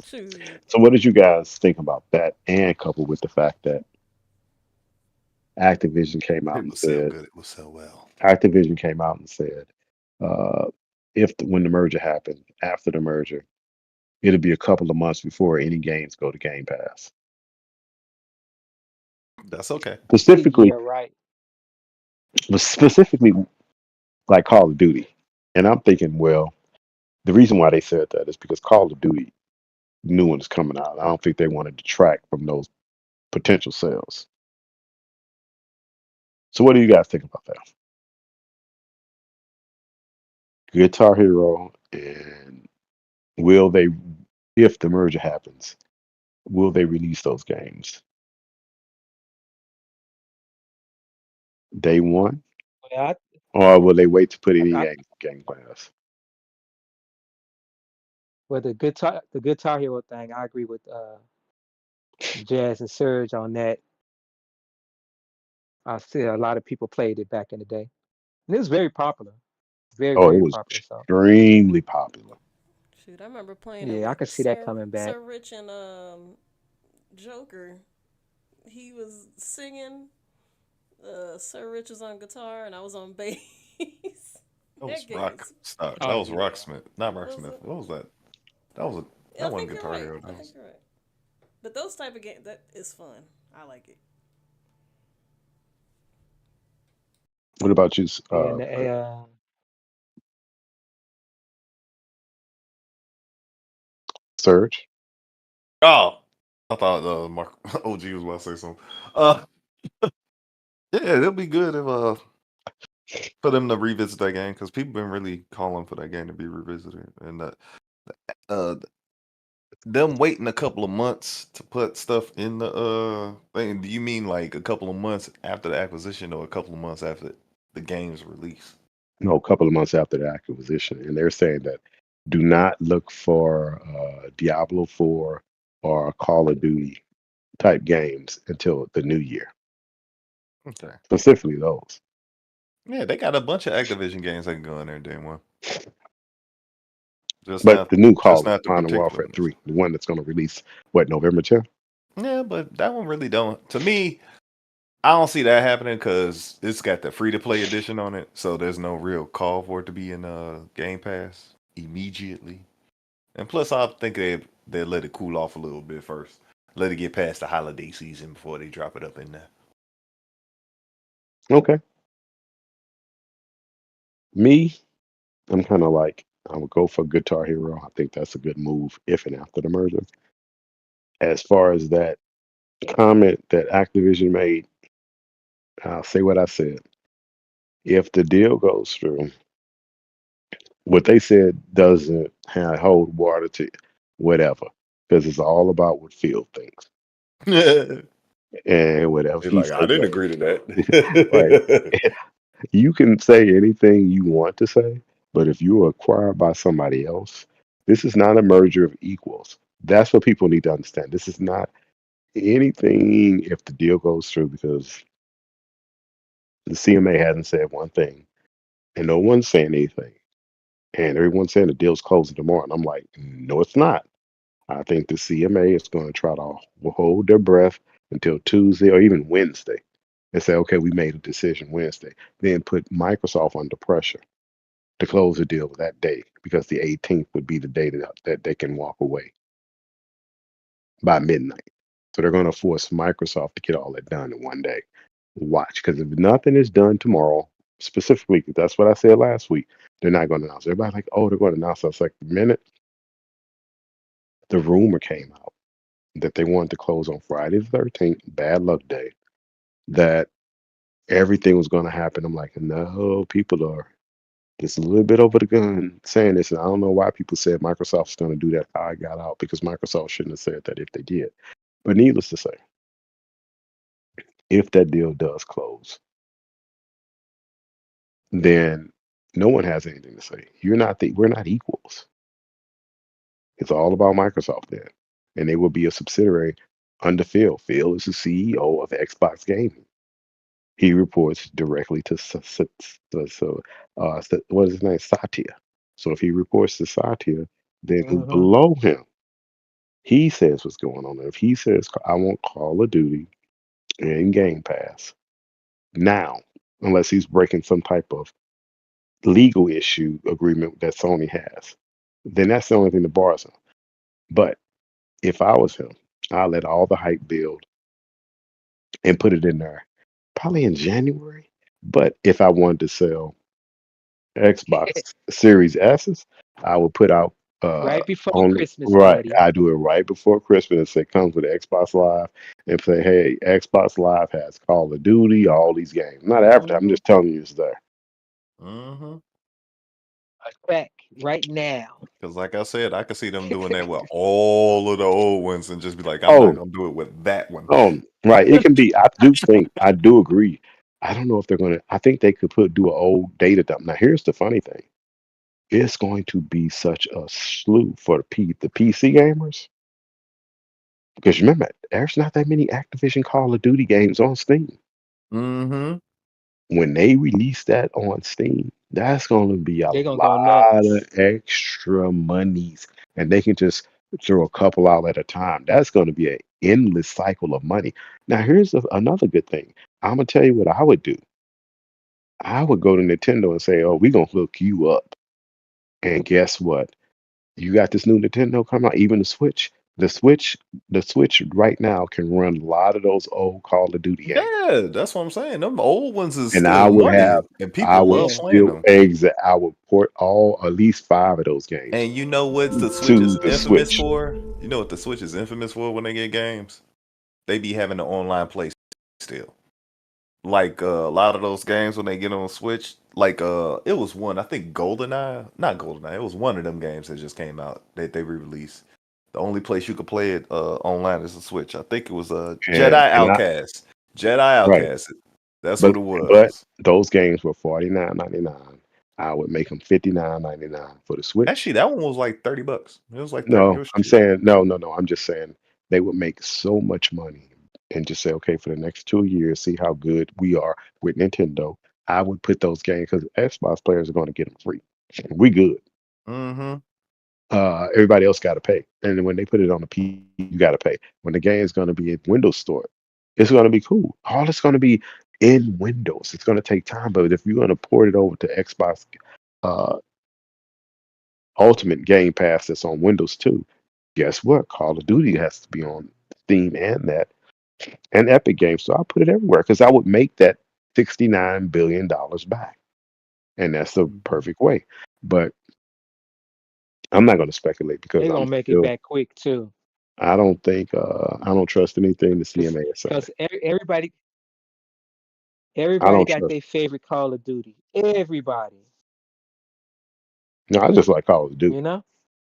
Shoot. So, what did you guys think about that? And coupled with the fact that Activision came out It and was so said, good. It was so well. Activision came out and said, uh, when the merger happened, after the merger, it'll be a couple of months before any games go to Game Pass. That's okay. Specifically, Yeah, right. specifically like Call of Duty. And I'm thinking, well, the reason why they said that is because Call of Duty new one's coming out. I don't think they want to detract from those potential sales. So, what do you guys think about that? Guitar Hero, and will they, if the merger happens, will they release those games day one, Yeah, or will they wait to put any I, Game Pass? with the Guitar Hero thing, I agree with Jazz and Surge on that. I see a lot of people played it back in the day, and it was very popular, very Oh, it very was popular. So extremely popular. Shoot, I remember playing it yeah, I with could see that coming back. Sir Rich and Joker. He was singing. Sir Rich was on guitar and I was on bass. That was That game Rock. is. Stop. That Oh was yeah. Rocksmith, not Was Rocksmith. it? What was that? That was a. I That wasn't think you're Guitar right. Hero. I That think was. you're right. But those type of games, that is fun. I like it. What about you, Yeah, and Serge? Oh, I thought Mark OG was about to say something. Uh, yeah, it'll be good if for them to revisit that game because people been really calling for that game to be revisited, and uh them waiting a couple of months to put stuff in the thing. Do you mean like a couple of months after the acquisition or a couple of months after the game's release? No, a couple of months after the acquisition, and they're saying that do not look for Diablo 4 or Call of Duty type games until the new year, Okay. specifically those. Yeah, they got a bunch of Activision games that can go in there day one. Just But not the new just Call, not the Modern particular Warfare ones. 3, the one that's going to release, what, November 10th? Yeah, but that one really don't. To me, I don't see that happening because it's got the free to play edition on it, so there's no real call for it to be in Game Pass immediately. And plus, I think they let it cool off a little bit first, let it get past the holiday season before they drop it up in there. Okay. Me, I'm kind of like, I would go for Guitar Hero. I think that's a good move if and after the merger. As far as that comment that Activision made, I'll say what I said. If the deal goes through, what they said doesn't hold water to whatever, because it's all about what Phil thinks. And whatever He's he like, I says didn't goes. agree to Right. that. You can say anything you want to say, but if you're acquired by somebody else, this is not a merger of equals. That's what people need to understand. This is not anything if the deal goes through, because the CMA hasn't said one thing and no one's saying anything. And everyone's saying the deal's closing tomorrow. And I'm like, no, it's not. I think the CMA is going to try to hold their breath until Tuesday or even Wednesday and say, okay, we made a decision Wednesday. Then put Microsoft under pressure to close the deal that day, because the 18th would be the day that they can walk away by midnight. So they're going to force Microsoft to get all that done in one day. Watch, because if nothing is done tomorrow, specifically, 'cause that's what I said last week, they're not going to announce. Everybody's like, oh, they're going to announce us like the minute. the rumor came out that they wanted to close on Friday the 13th, bad luck day, that everything was going to happen. I'm like, no, people are just a little bit over the gun saying this. And I don't know why people said Microsoft's going to do that. How I got out because Microsoft shouldn't have said that if they did. But needless to say, if that deal does close, then no one has anything to say. We're not equals. It's all about Microsoft then. And they will be a subsidiary under Phil. Phil is the CEO of Xbox Gaming. He reports directly to what is his name? Satya. So if he reports to Satya, then who's Hmm. below him? He says what's going on. If he says I want Call of Duty and Game Pass now, unless he's breaking some type of legal issue agreement that Sony has, then that's the only thing that bars him. But if I was him, I'd let all the hype build and put it in there probably in January. But if I wanted to sell Xbox Series S's, I would put out Right before only Christmas, right. buddy. I do it right before Christmas and say comes with Xbox Live and say, hey, Xbox Live has Call of Duty, all these games. I'm not advertising, I'm Mm-hmm. just telling you it's there. Mm-hmm. A check right now. Because like I said, I could see them doing that with all of the old ones and just be like, I'm not Oh, gonna do it with that one. right. It can be. I do agree. I don't know if they're gonna. I think they could do an old data dump. Now, here's the funny thing: it's going to be such a slew for the PC gamers because remember, there's not that many Activision Call of Duty games on Steam. Mm-hmm. When they release that on Steam, that's going to be a They're gonna go lot of nuts. extra monies, and they can just throw a couple out at a time. That's going to be an endless cycle of money. Now, here's another good thing. I'm gonna tell you what I would do. I would go to Nintendo and say, "Oh, we're gonna hook you up." And guess what? You got this new Nintendo coming out, even the Switch. The Switch right now can run a lot of those old Call of Duty games. Yeah, that's what I'm saying. Them old ones is And still money, and I people would love Yeah. playing still them. I would port all at least 5 of those games And you know what the Switch to is the infamous Switch. for? You know what the Switch is infamous for when they get games? They be having the online play still. Like a lot of those games when they get on Switch, like it was one, I think GoldenEye, not GoldenEye, it was one of them games that just came out that they re-released. The only place you could play it online is the Switch. I think it was Jedi And I Outcast. Jedi right. Outcast. That's But what it but was. those games were 49.99. I would make them 59.99 for the Actually, Switch. that one was like $30. It was like 30. It No, was I'm cheap. saying no. I'm just saying they would make so much money and just say, okay, for the next 2 years, see how good we are with Nintendo. I would put those games because Xbox players are going to get them free. We good. Mm-hmm. Everybody else got to pay, and then when they put it on the P, you got to pay. When the game is going to be in Windows Store, it's going to be cool. All it's going to be in Windows. It's going to take time, but if you're going to port it over to Xbox uh, Ultimate Game Pass that's on Windows too, guess what? Call of Duty has to be on Steam and Epic Games. So I'll put it everywhere because I would make that $69 billion back, and that's the Mm-hmm. perfect way. But I'm not going to speculate because They're I'm gonna make it still. back quick too. I don't think I don't trust anything the CMA is saying. Cause everybody I everybody don't got trust. their favorite Call of Duty. Everybody, No, I just like Call of you Duty. know.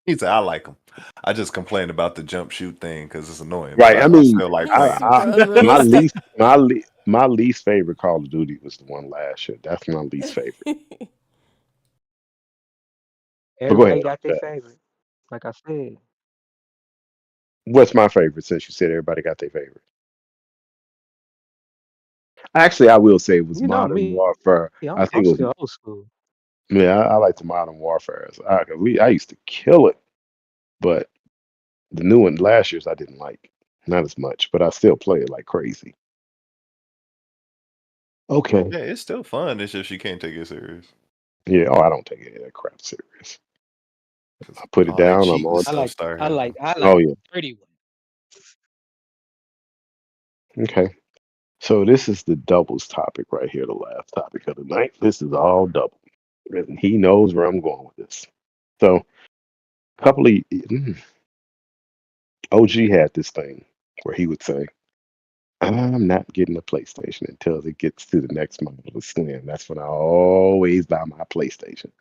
He said, I like them. I just complain about the jump shoot thing because it's annoying, but Right. I I mean, still like He's playing I super it. my unrealistic. least favorite Call of Duty was the one last year. That's my least favorite. But go Everybody ahead. got their favorite. Like I said, What's my favorite? Since you said everybody got their favorite. Actually, I will say it was you know Modern me. Warfare. I I'm think it was. still old school. Yeah, I like the Modern Warfare. I used to kill it, but the new one last year's I didn't like not as much, but I still play it like crazy. Okay. Yeah, it's still fun. It's just you can't take it serious. Yeah. Oh, I don't take any of that crap serious. Because I put it all that down. I'm cheating on. stuff started happening. I Oh like yeah. the pretty one. Okay. So this is the doubles topic right here, the last topic of the night. This is all double. And he knows where I'm going with this. So couple of OG had this thing where he would say, I'm not getting a PlayStation until it gets to the next model of Slim. That's when I always buy my PlayStation.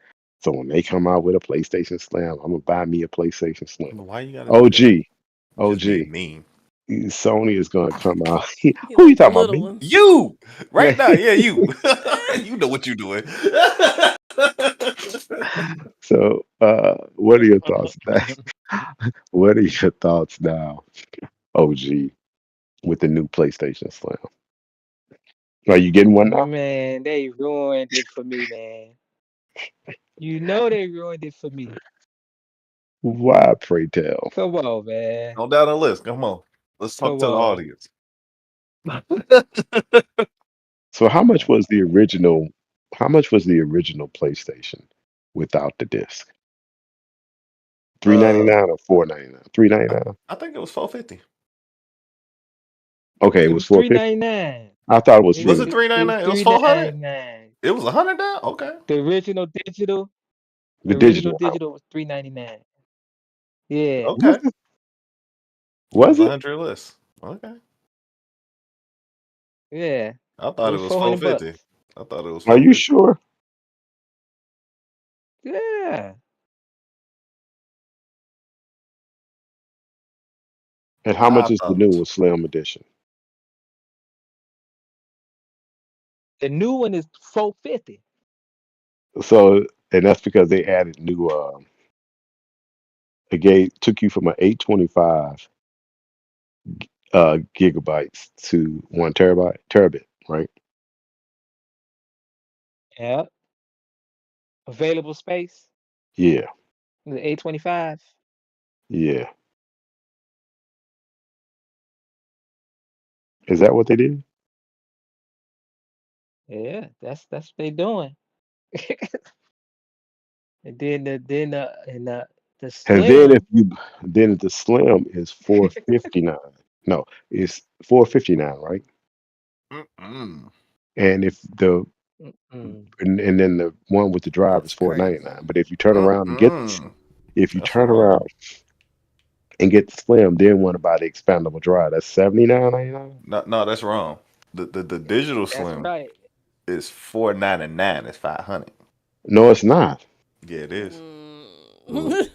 So when they come out with a PlayStation Slim, I'm gonna buy me a PlayStation Slim. Why you gotta do that? OG, Just being OG. mean. Sony is gonna come out. He Who you like the talking about? little Me? ones. You right now, yeah, you. You know what you doing. So, what are your thoughts now? What are your thoughts now, OG, with the new PlayStation Slim? Are you getting one now? Man, they ruined it for me, man. You know they ruined it for me. Why, pray tell? Come on, man. Go down the list. Come on. Let's talk Come to the on. audience. So, how much was the original? How much was the original PlayStation without the disc? Uh, $3.99 or $4.99? $3.99. I think it was 450. Okay, it It was was three 450. ninety nine. I thought it was It Was was it 3. it, it was 399? It was 400. 399. It was 100 down. Okay. The original digital, The the original digital. digital was 399. Yeah, Was Okay. it? It was Was it? 100 less. Okay. yeah. I It thought it was was 400 450. bucks. I thought it was Are you 450. sure? Yeah. And how I much is the thought it new was. Slim edition? The new one is 450. So, and that's because they added new. It took you from an 825 gigabytes to 1 terabit, right? Yeah. Available space. Yeah, The 825. yeah. Is that what they did? Yeah, that's what they doing. And then the And then if slim. you then the Slim is 459. No, it's 459, right? Mm-mm. And if the Mm-mm. and then the one with the drive is That's crazy. 499. But if you turn around and get Mm-mm. if you That's turn wrong. around and get the Slim, then want to buy the expandable drive, that's 79.99. No, no, that's wrong. The digital That's slim right. is 499. It's 500. No, it's not. Yeah, it is. Mm.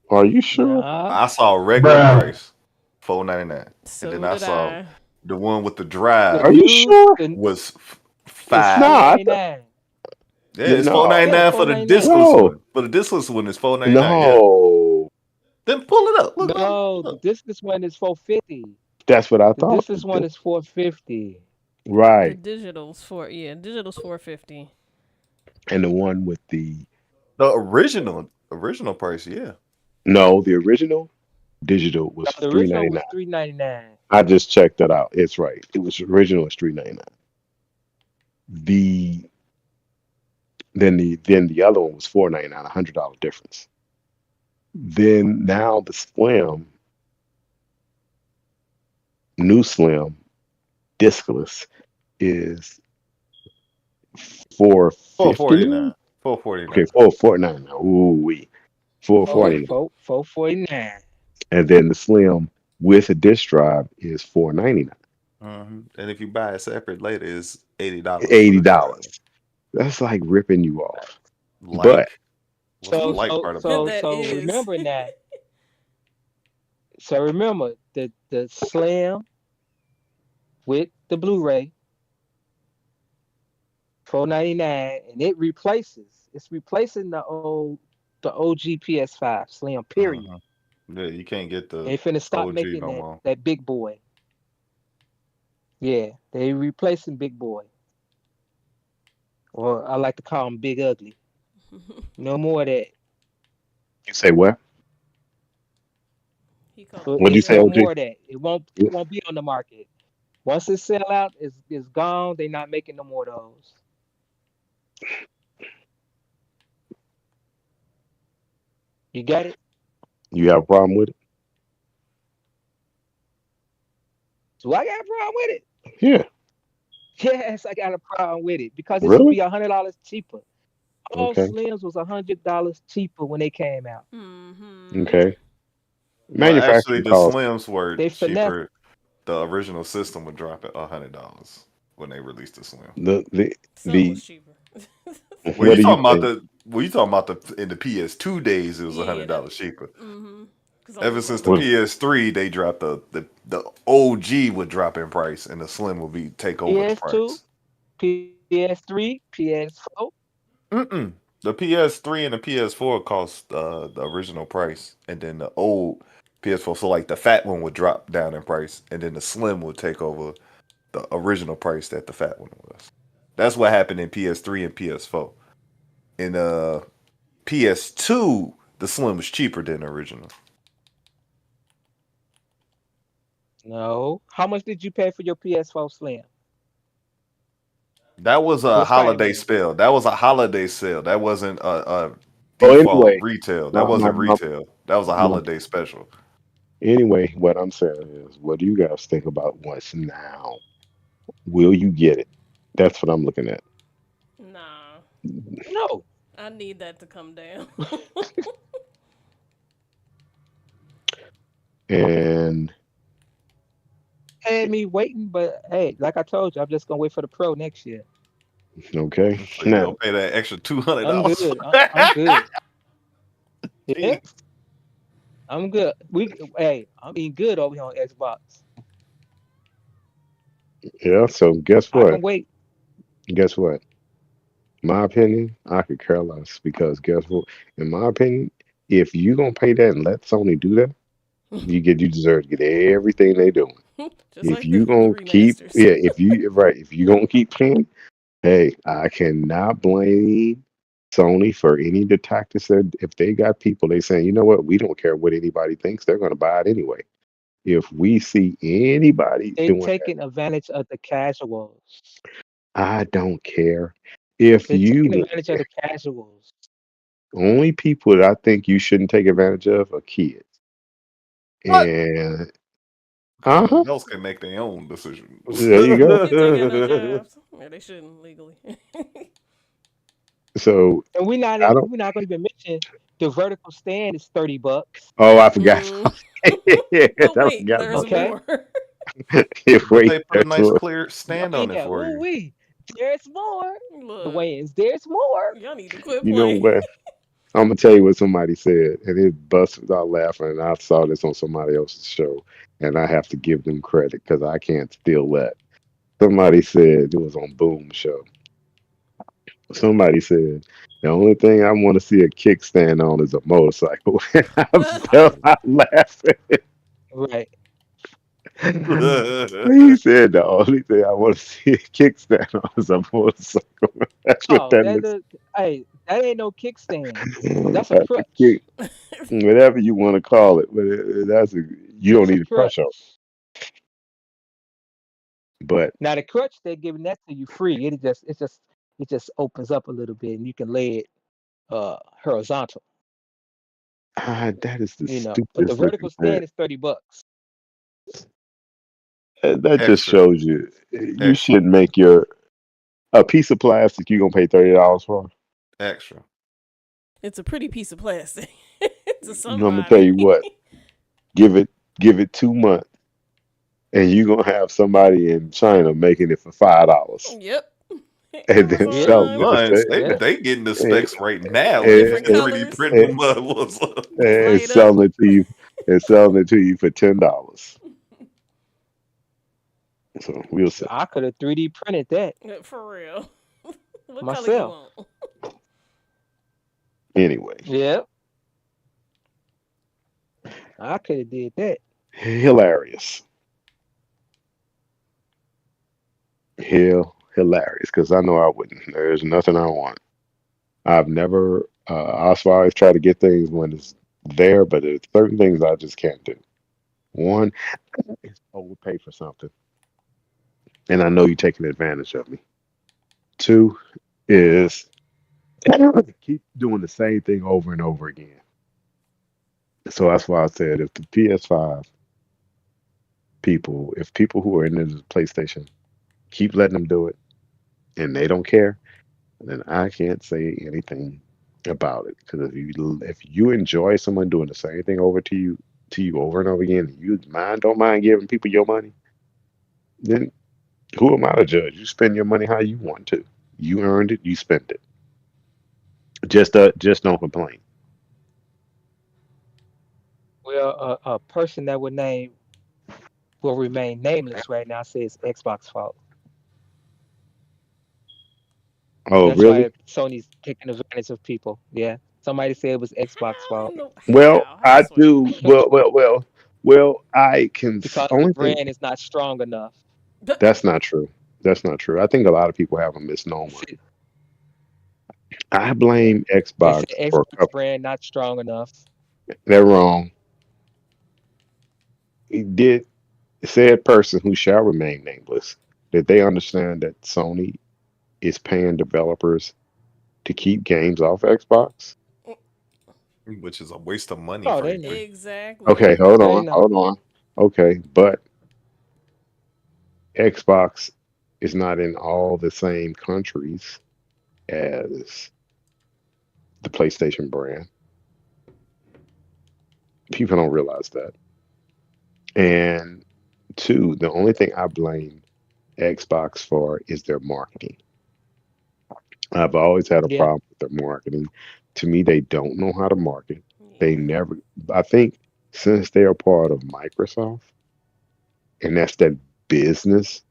Are you sure? Nah. I saw a regular Bruh. price, 499, and then So I did saw I. the one with the The Are drive you new sure? was is five. four Nah, ninety nine. Yeah, it's four ninety Yeah, no, nine for four the ninety nine. discless no, one. For the discless one, it's 499. Yeah. no. Then pull it up. Look, look, No, the look. distance one is 450. That's what I The thought. distance one is 450. The Right. digital's 450. And the one with the The original price. Yeah. no, the original digital was No, the three original ninety was nine. 399. I just checked that out. It's right. It was original is 399. The then the other one was 499, $100 difference. Then now the Slim, new Slim, discless is Four forty 459. nine. 449. Okay, 449 now. Ooh wee. Four 449. four 449. And then the Slim with a disk drive is 499. And if you buy it separate later, it's $80 for eighty the drive. dollars. That's like ripping you off. But Like, what's the So like so part about so it? That so is. remember now. So remember the Slim with the Blu-ray 499, and it's replacing the OG PS5 Slim, period. Hmm. Yeah, you can't get the They finna stop OG making no that more. that big boy. Yeah, they replacing big boy, or I like to call him Big Ugly. No more of that. you say what? He called So him What'd you Big it's say, no OG? Ugly. more of that. It won't be on the market. Once it sell out, it's gone. They're not making no more of those. You got it? You have a problem with it? Do I got a problem with it? Yeah. Yes, I got a problem with it because it should Really? be $100 cheaper. All Okay. Slims was $100 cheaper when they came out. Mm-hmm. Okay. Well, actually, Manufacturing the cost. Slims were They finesse. cheaper. The original system would drop at $100 when they released the Slim. Some The was cheaper. Well, what you do you talking about think? the? Well, you talking about the in the PS2 days? It was a Yeah, hundred that. dollars cheaper. Because I'm Ever looking since at the it What now. PS3, they dropped the OG would drop in price, and the Slim would be take over the PS2, price. PS3, PS4. Mm-mm. The PS3 and the PS4 cost the original price, and then the old PS4. So like the fat one would drop down in price, and then the Slim would take over the original price that the fat one was. That's what happened in PS3 and PS4. In PS2, the Slim was cheaper than the original. No. How much did you pay for your PS4 Slim That was a with Spider holiday Man? spell. That was a holiday sale. That wasn't a well default anyway, retail. That my my wasn't my, retail. That was a my holiday special. anyway, what I'm saying is, what do you guys think about what's now? Will you get it? That's what I'm looking at. Nah, No. I need that to come down. And Had me waiting, but hey, like I told you, I'm just gonna wait for the Pro next year. okay, So you gonna now pay that extra $200 hundred I'm dollars? good. I'm good. Yeah, Jeez. I'm good. Hey, I'm eating good over here on Xbox. yeah. So guess I what? can wait. Guess what? My opinion, I could care less because guess what? In my opinion, if you gonna pay that and let Sony do that, you deserve to get everything they doing. Just If like you the gonna keep remasters. yeah, if you gonna keep paying, hey, I cannot blame Sony for any of the tactics that if they got people they saying, you know what, we don't care what anybody thinks, they're gonna buy it anyway. If we see anybody They doing that, taking advantage of the casuals. I don't care. If They're taking you advantage of the casuals. only people that I think you shouldn't take advantage of are kids. What? And Because uh-huh. adults can make their own decisions. There you go. If they got no jobs, yeah, they shouldn't legally. So And I don't we're not gonna even mention the vertical stand is $30. oh I forgot. mm. Yeah, But I wait, forgot there's about Okay. more. that. But Wait, they put a that's nice what clear stand on it Yeah, for ooh you. wee. There's more. The Look, Wayans, there's more. y'all need to quit you know playing. what. I'm gonna tell you what somebody said, and it busted out laughing. And I saw this on somebody else's show, and I have to give them credit because I can't steal that. Somebody said it was on Boom Show. Somebody said the only thing I want to see a kickstand on is a motorcycle. I fell out laughing. Right. He said the only thing I want to see a kickstand on is a motorcycle. That's what Oh, that looks. hey, that ain't no kickstand. That's a That's a crutch. kick, whatever you want to call it. But that's a you don't That's a need a crush on. crutch. But Now the crutch they're giving that to you free. It just opens up a little bit and you can lay it horizontal, that is the But the stupidest looking vertical thing. stand is $30. That just Extra, shows you you extra, should make your a piece of plastic you gonna pay $30 for. extra. It's a pretty piece of plastic to I'm gonna tell somebody. you what, give it 2 months, and you gonna have somebody in China making it for $5, Yep. and then Yeah, selling it for Amazon, Months, say, they yeah. they getting the and, specs right now. They different and, 3D colors, printing and, them motherfuckers up. and light up. selling it to you for $10. So we'll see. I could have 3D printed that For real. What color you myself. want? Anyway, Yeah, I could have did that. hilarious, hilarious. Because I know I wouldn't. There's nothing I want. I've never. I always try to get things when it's there, but there's certain things I just can't do. One is overpay for something, and I know you're taking advantage of me. Two is keep doing the same thing over and over again. So that's why I said if the PS5 people, if people who are in the PlayStation keep letting them do it and they don't care, then I can't say anything about it. Because if you enjoy someone doing the same thing over to you, to you over and over again, and you don't mind giving people your money, then who am I to judge? You spend your money how you want to. You earned it, you spend it. Just don't complain. Well, a person that would name will remain nameless right now says Xbox fault. Oh, That's really? why Sony's taking advantage of people. Yeah. Somebody said it was Xbox How fault in the Well, how I is what? do. Well. I can. because the Only thing brand is not strong enough. that's not true. That's not true. I think a lot of people have a misnomer. See, I yeah. blame They say Xbox for a Xbox couple. brand not strong enough. They're wrong. He did said person who shall remain nameless that they understand that Sony is paying developers to keep games off Xbox. which is a waste of money Oh, for they you. know. Okay, Exactly. They know. hold on. Okay, but Xbox is not in all the same countries as the PlayStation brand. People don't realize that. And two, the only thing I blame Xbox for is their marketing. I've always had a Yeah. problem with their marketing. To me, they don't know how to market. They Yeah. never, I think, since they are part of Microsoft, and that's that business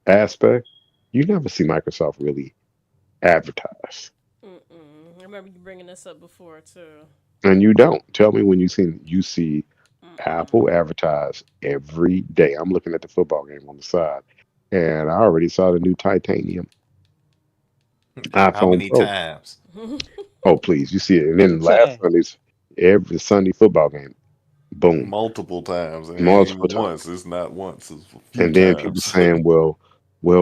aspect, you never see Microsoft really advertise. I remember you bringing this up before too. And you don't. Tell me when you see Mm-mm. Apple advertise every day. I'm looking at the football game on the side, and I already saw the new titanium How iPhone many Pro. times? Oh, please, you see it. And Many then last times. Sunday's every Sunday football game, boom, Multiple times. It ain't multiple even once. times. It's not once. It's a few And then people times. saying,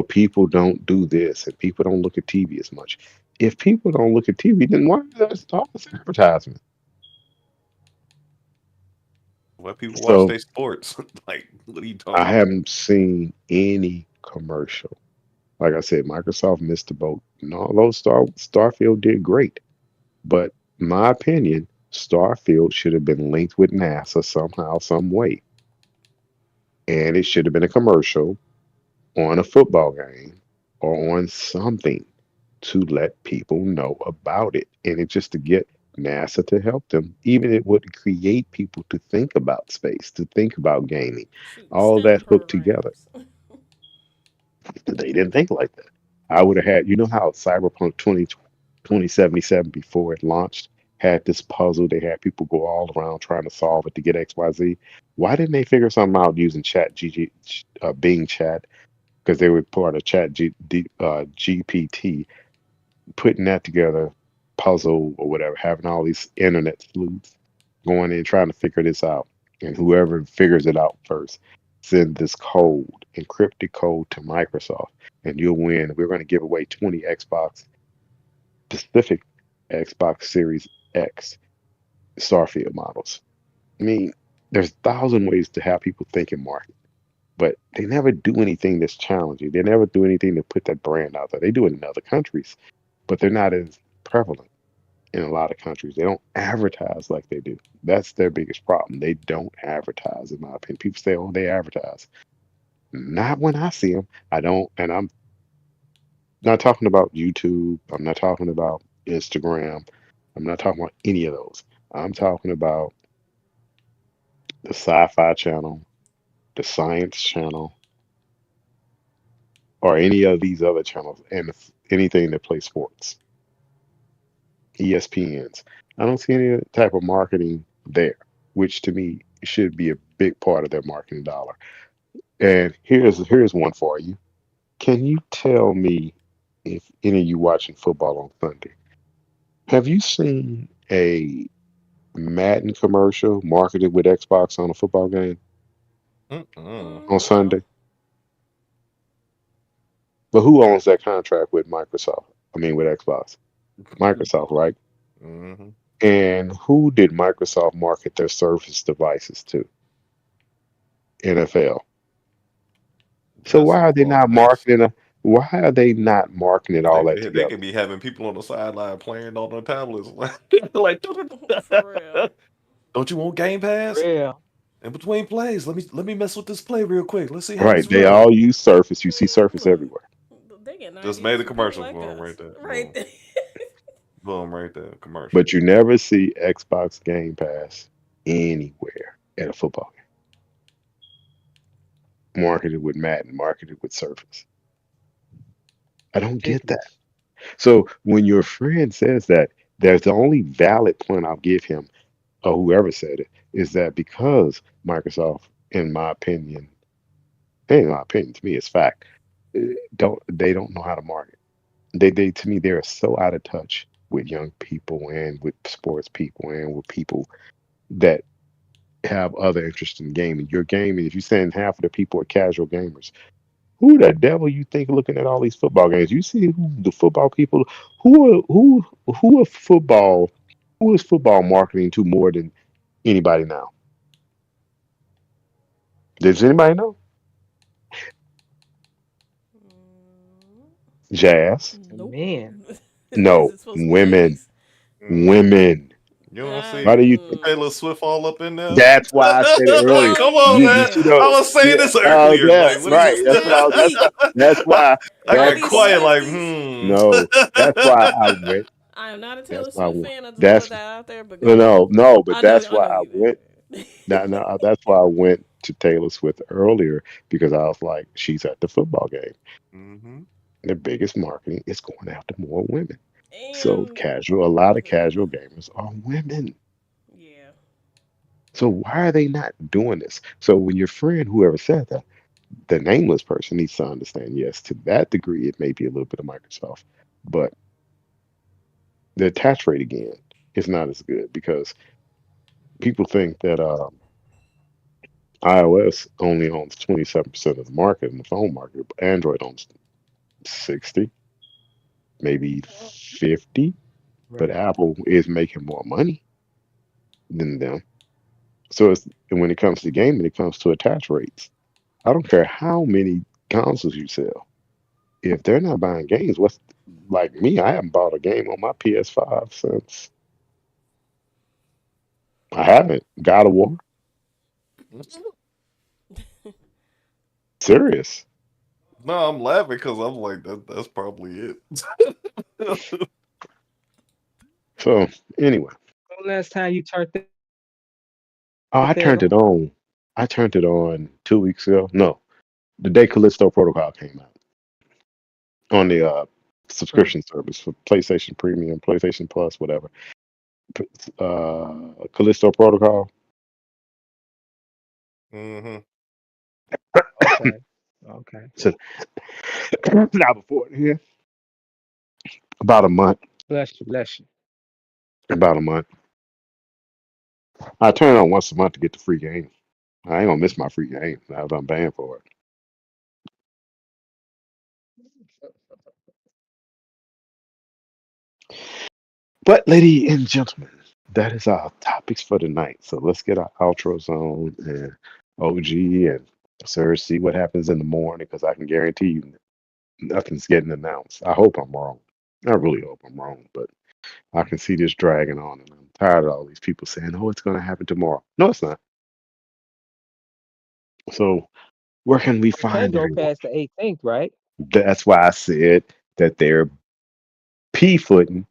people don't do this, and people don't look at TV as much. If people don't look at TV, then why is there all this advertisement? Let people watch So their sports. Like, what are you I talking about? haven't seen any commercial. Like I said, Microsoft missed the boat. And although Starfield did great, but my opinion, Starfield should have been linked with NASA somehow, some way. And it should have been a commercial on a football game or on something to let people know about it. And it's just to get NASA to help them. Even it would create people to think about space, to think about gaming, Shoot, all STEM that hooked together. programs. They didn't think like that. I would have had, you know how Cyberpunk 2077 before it launched had this puzzle. They had people go all around trying to solve it to get XYZ. Why didn't they figure something out using Bing Chat? Because they were part of GPT, putting that together, puzzle or whatever, having all these internet sleuths going in trying to figure this out. And whoever figures it out first, send this code, encrypted code to Microsoft, and you'll win. We're going to give away 20 specific Xbox Series X Starfield models. I mean, there's a thousand ways to have people think and market, but they never do anything that's challenging. They never do anything to put that brand out there. They do it in other countries, but they're not as prevalent in a lot of countries. They don't advertise like they do. That's their biggest problem. They don't advertise, in my opinion. People say, oh, they advertise. Not when I see them. I don't, and I'm not talking about YouTube. I'm not talking about Instagram. I'm not talking about any of those. I'm talking about the Sci Fi channel, the Science channel, or any of these other channels, and anything that plays sports, ESPNs. I don't see any type of marketing there, which to me should be a big part of their marketing dollar. And here's one for you. Can you tell me if any of you watching football on Sunday, have you seen a Madden commercial marketed with Xbox on a football game Mm-mm. on No. Sunday? But who owns that contract with Microsoft? I mean, with Xbox. Microsoft, right? Mm-hmm. And who did Microsoft market their Surface devices to? NFL. So why are they Basketball not players. marketing? Why are they not marketing all that They together? could be having people on the sideline playing on their tablets. Like, For real. Don't you want Game Pass? Real. In between plays, let me mess with this play real quick. Let's see how Right. this They run. all use Surface. You see Surface Look, everywhere. they getting Just made ideas a from people commercial like for him right us. there. Right Boom. there. Boom right there. Commercial. But you never see Xbox Game Pass anywhere at a football game. Marketed with Madden, marketed with Surface. I don't get that. Ridiculous. So when your friend says that, there's the only valid point I'll give him, or whoever said it, is that because Microsoft, in my opinion, to me, it's fact, don't know how to market. They to me they're so out of touch with young people and with sports people and with people that have other interests in gaming. You're gaming. If you're saying half of the people are casual gamers, who the devil you think looking at all these football games? You see who the football people who are football who is football marketing to more than anybody now? Does anybody know? Mm, Jazz? nope. Man. Is No, it supposed to be women, ladies? Mm-hmm. women. You don't see Why do you think? Taylor Swift all up in there? That's why I said it earlier. Oh Come on, You man. see yeah. the I was saying yeah, this earlier. yeah, Like, what are right. you? That's what I was. Swifty. That's why. I All got That's these why. quiet. Like, Swifties. No, that's why I went. I am not a That's Taylor why I Swift went. fan. I just want to put That's that out there. But go ahead. no, but that's I why know I you. went. No, that's why I went to Taylor Swift earlier because I was like, she's at the football game. mm-hmm. The biggest marketing is going after more women. So And a lot of casual gamers are women. yeah. So why are they not doing this? So when your friend, whoever said that, the nameless person needs to understand, yes, to that degree, it may be a little bit of Microsoft, but the attach rate again is not as good because people think that iOS only owns 27% of the market in the phone market, but Android owns 60, maybe 50, but Right. Apple is making more money than them. So and when it comes to gaming, it comes to attach rates. I don't care how many consoles you sell. If they're not buying games, what's like me, I haven't bought a game on my PS5 since I haven't. God of War. Serious. No, I'm laughing because I'm like that. That's probably it. So anyway, When last time you turned oh, I that thing turned it on? on. I turned it on 2 weeks ago. No, the day Callisto Protocol came out on the Mm. subscription service for PlayStation Premium, PlayStation Plus, whatever. Callisto Protocol. mm-hmm. Okay. Okay. So now before yeah, about a month. Bless you. Bless you. About a month. I turn it on once a month to get the free game. I ain't gonna miss my free game now that I'm paying for it. But, ladies and gentlemen, that is our topics for tonight. So let's get our outros on and OG and Sir see what happens in the morning because I can guarantee you nothing's getting announced. I hope I'm wrong. I really hope I'm wrong, but I can see this dragging on, and I'm tired of all these people saying, "Oh, it's going to happen tomorrow." No, it's not. So where can we It can't find go everyone? past the 18th, right? That's why I said that they're p-footing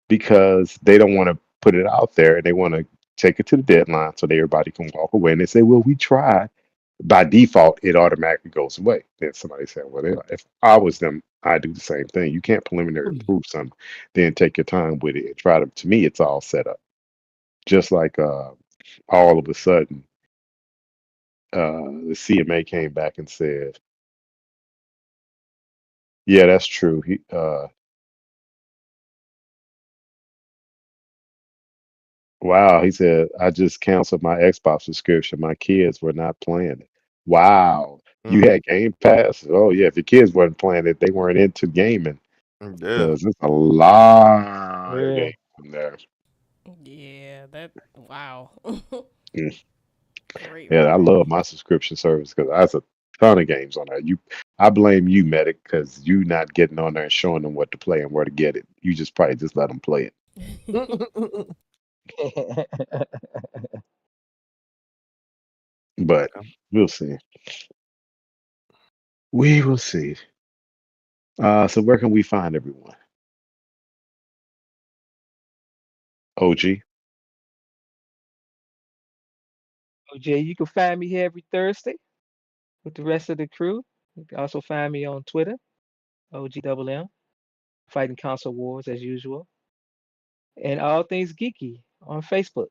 because they don't want to put it out there and they want to take it to the deadline so that everybody can walk away and they say, well, we tried. By default, it automatically goes away. Then somebody said, well, if I was them, I do the same thing. You can't preliminary approve something, then take your time with it and try to me, it's all set up. Just like all of a sudden, the CMA came back and said, yeah, that's true. Wow, he said, I just canceled my Xbox subscription. My kids were not playing it. Wow. You Mm. had Game Pass? Oh, yeah. If your kids weren't playing it, they weren't into gaming Yeah. because there's a lot of games Real. in there. Yeah. That. Wow. Mm. Great Yeah, I warning. love my subscription service because there's a ton of games on there. I blame you, Medic, because you not getting on there and showing them what to play and where to get it. You just probably just let them play it. But Okay. we'll see. We will see. So where can we find everyone? OG. OJ, you can find me here every Thursday with the rest of the crew. You can also find me on Twitter, OGMM, Fighting Console Wars as usual, and all things geeky on Facebook.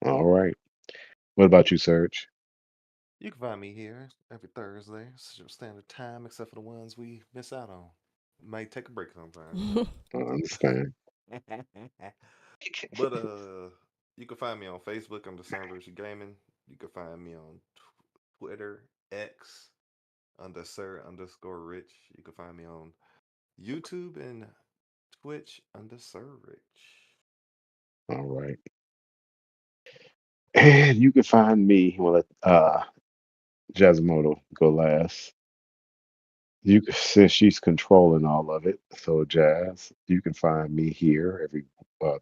All right. What about you, Serge? You can find me here every Thursday, Central Standard Time, except for the ones we miss out on. Might take a break sometime, I understand. but you can find me on Facebook under Sunverse Gaming. You can find me on Twitter X under Sir_Rich. You can find me on YouTube and Twitch under Sir Rich. All right. And you can find me, well, let Jasimoto go last. Since she's controlling all of it, so Jazz, you can find me here every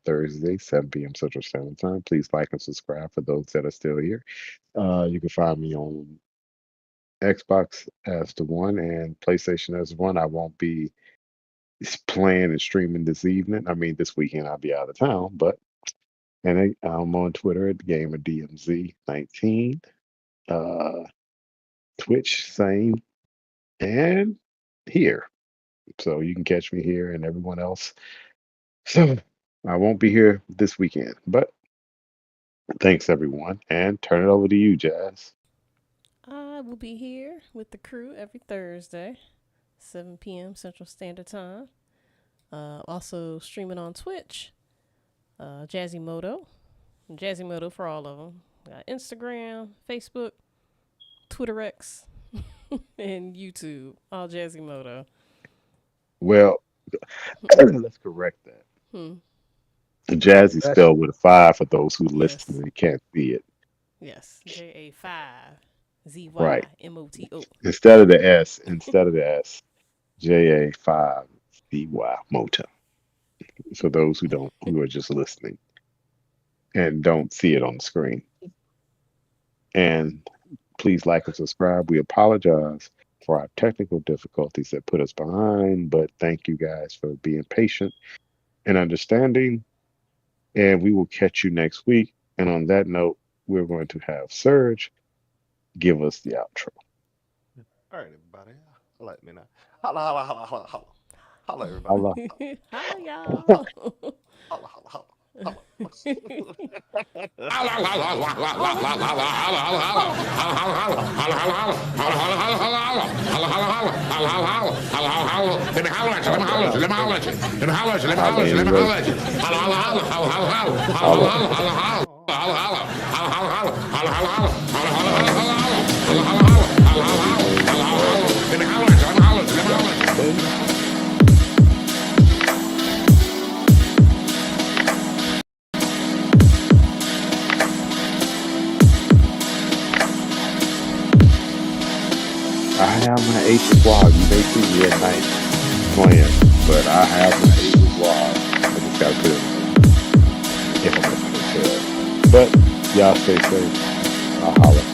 Thursday, 7 p.m. Central Standard Time. Please like and subscribe for those that are still here. You can find me on Xbox as the one and PlayStation as one. I won't be playing and streaming this evening. I mean, this weekend I'll be out of town, but I'm on Twitter at GamerDMZ19. Uh, Twitch, same, and here. So you can catch me here and everyone else. So I won't be here this weekend, but thanks everyone. And turn it over to you, Jazz. I will be here with the crew every Thursday, 7 p.m. Central Standard Time. Also streaming on Twitch, Jazzymoto for all of them. Instagram, Facebook, Twitter X, and YouTube, all Jazzymoto. Well, let's correct that. Jazzy That's spelled with a 5 for those who Yes. listen and can't see it. Yes, JA5ZYMOTO. Right. Instead of the S, JA5CY Moto. For those who are just listening and don't see it on the screen. And please like and subscribe. We apologize for our technical difficulties that put us behind, but thank you guys for being patient and understanding. And we will catch you next week. And on that note, we're going to have Serge give us the outro. All right, everybody. Let me know. Holla, holla, holla, holla, holla. Holla, everybody. Allah. Hi, y'all. Holla, holla, holla. I have my Ace of Wild. You may see me at night playing, but I have my Ace of Wild. I just got to put it if I'm going to. But y'all stay safe. I'll holler.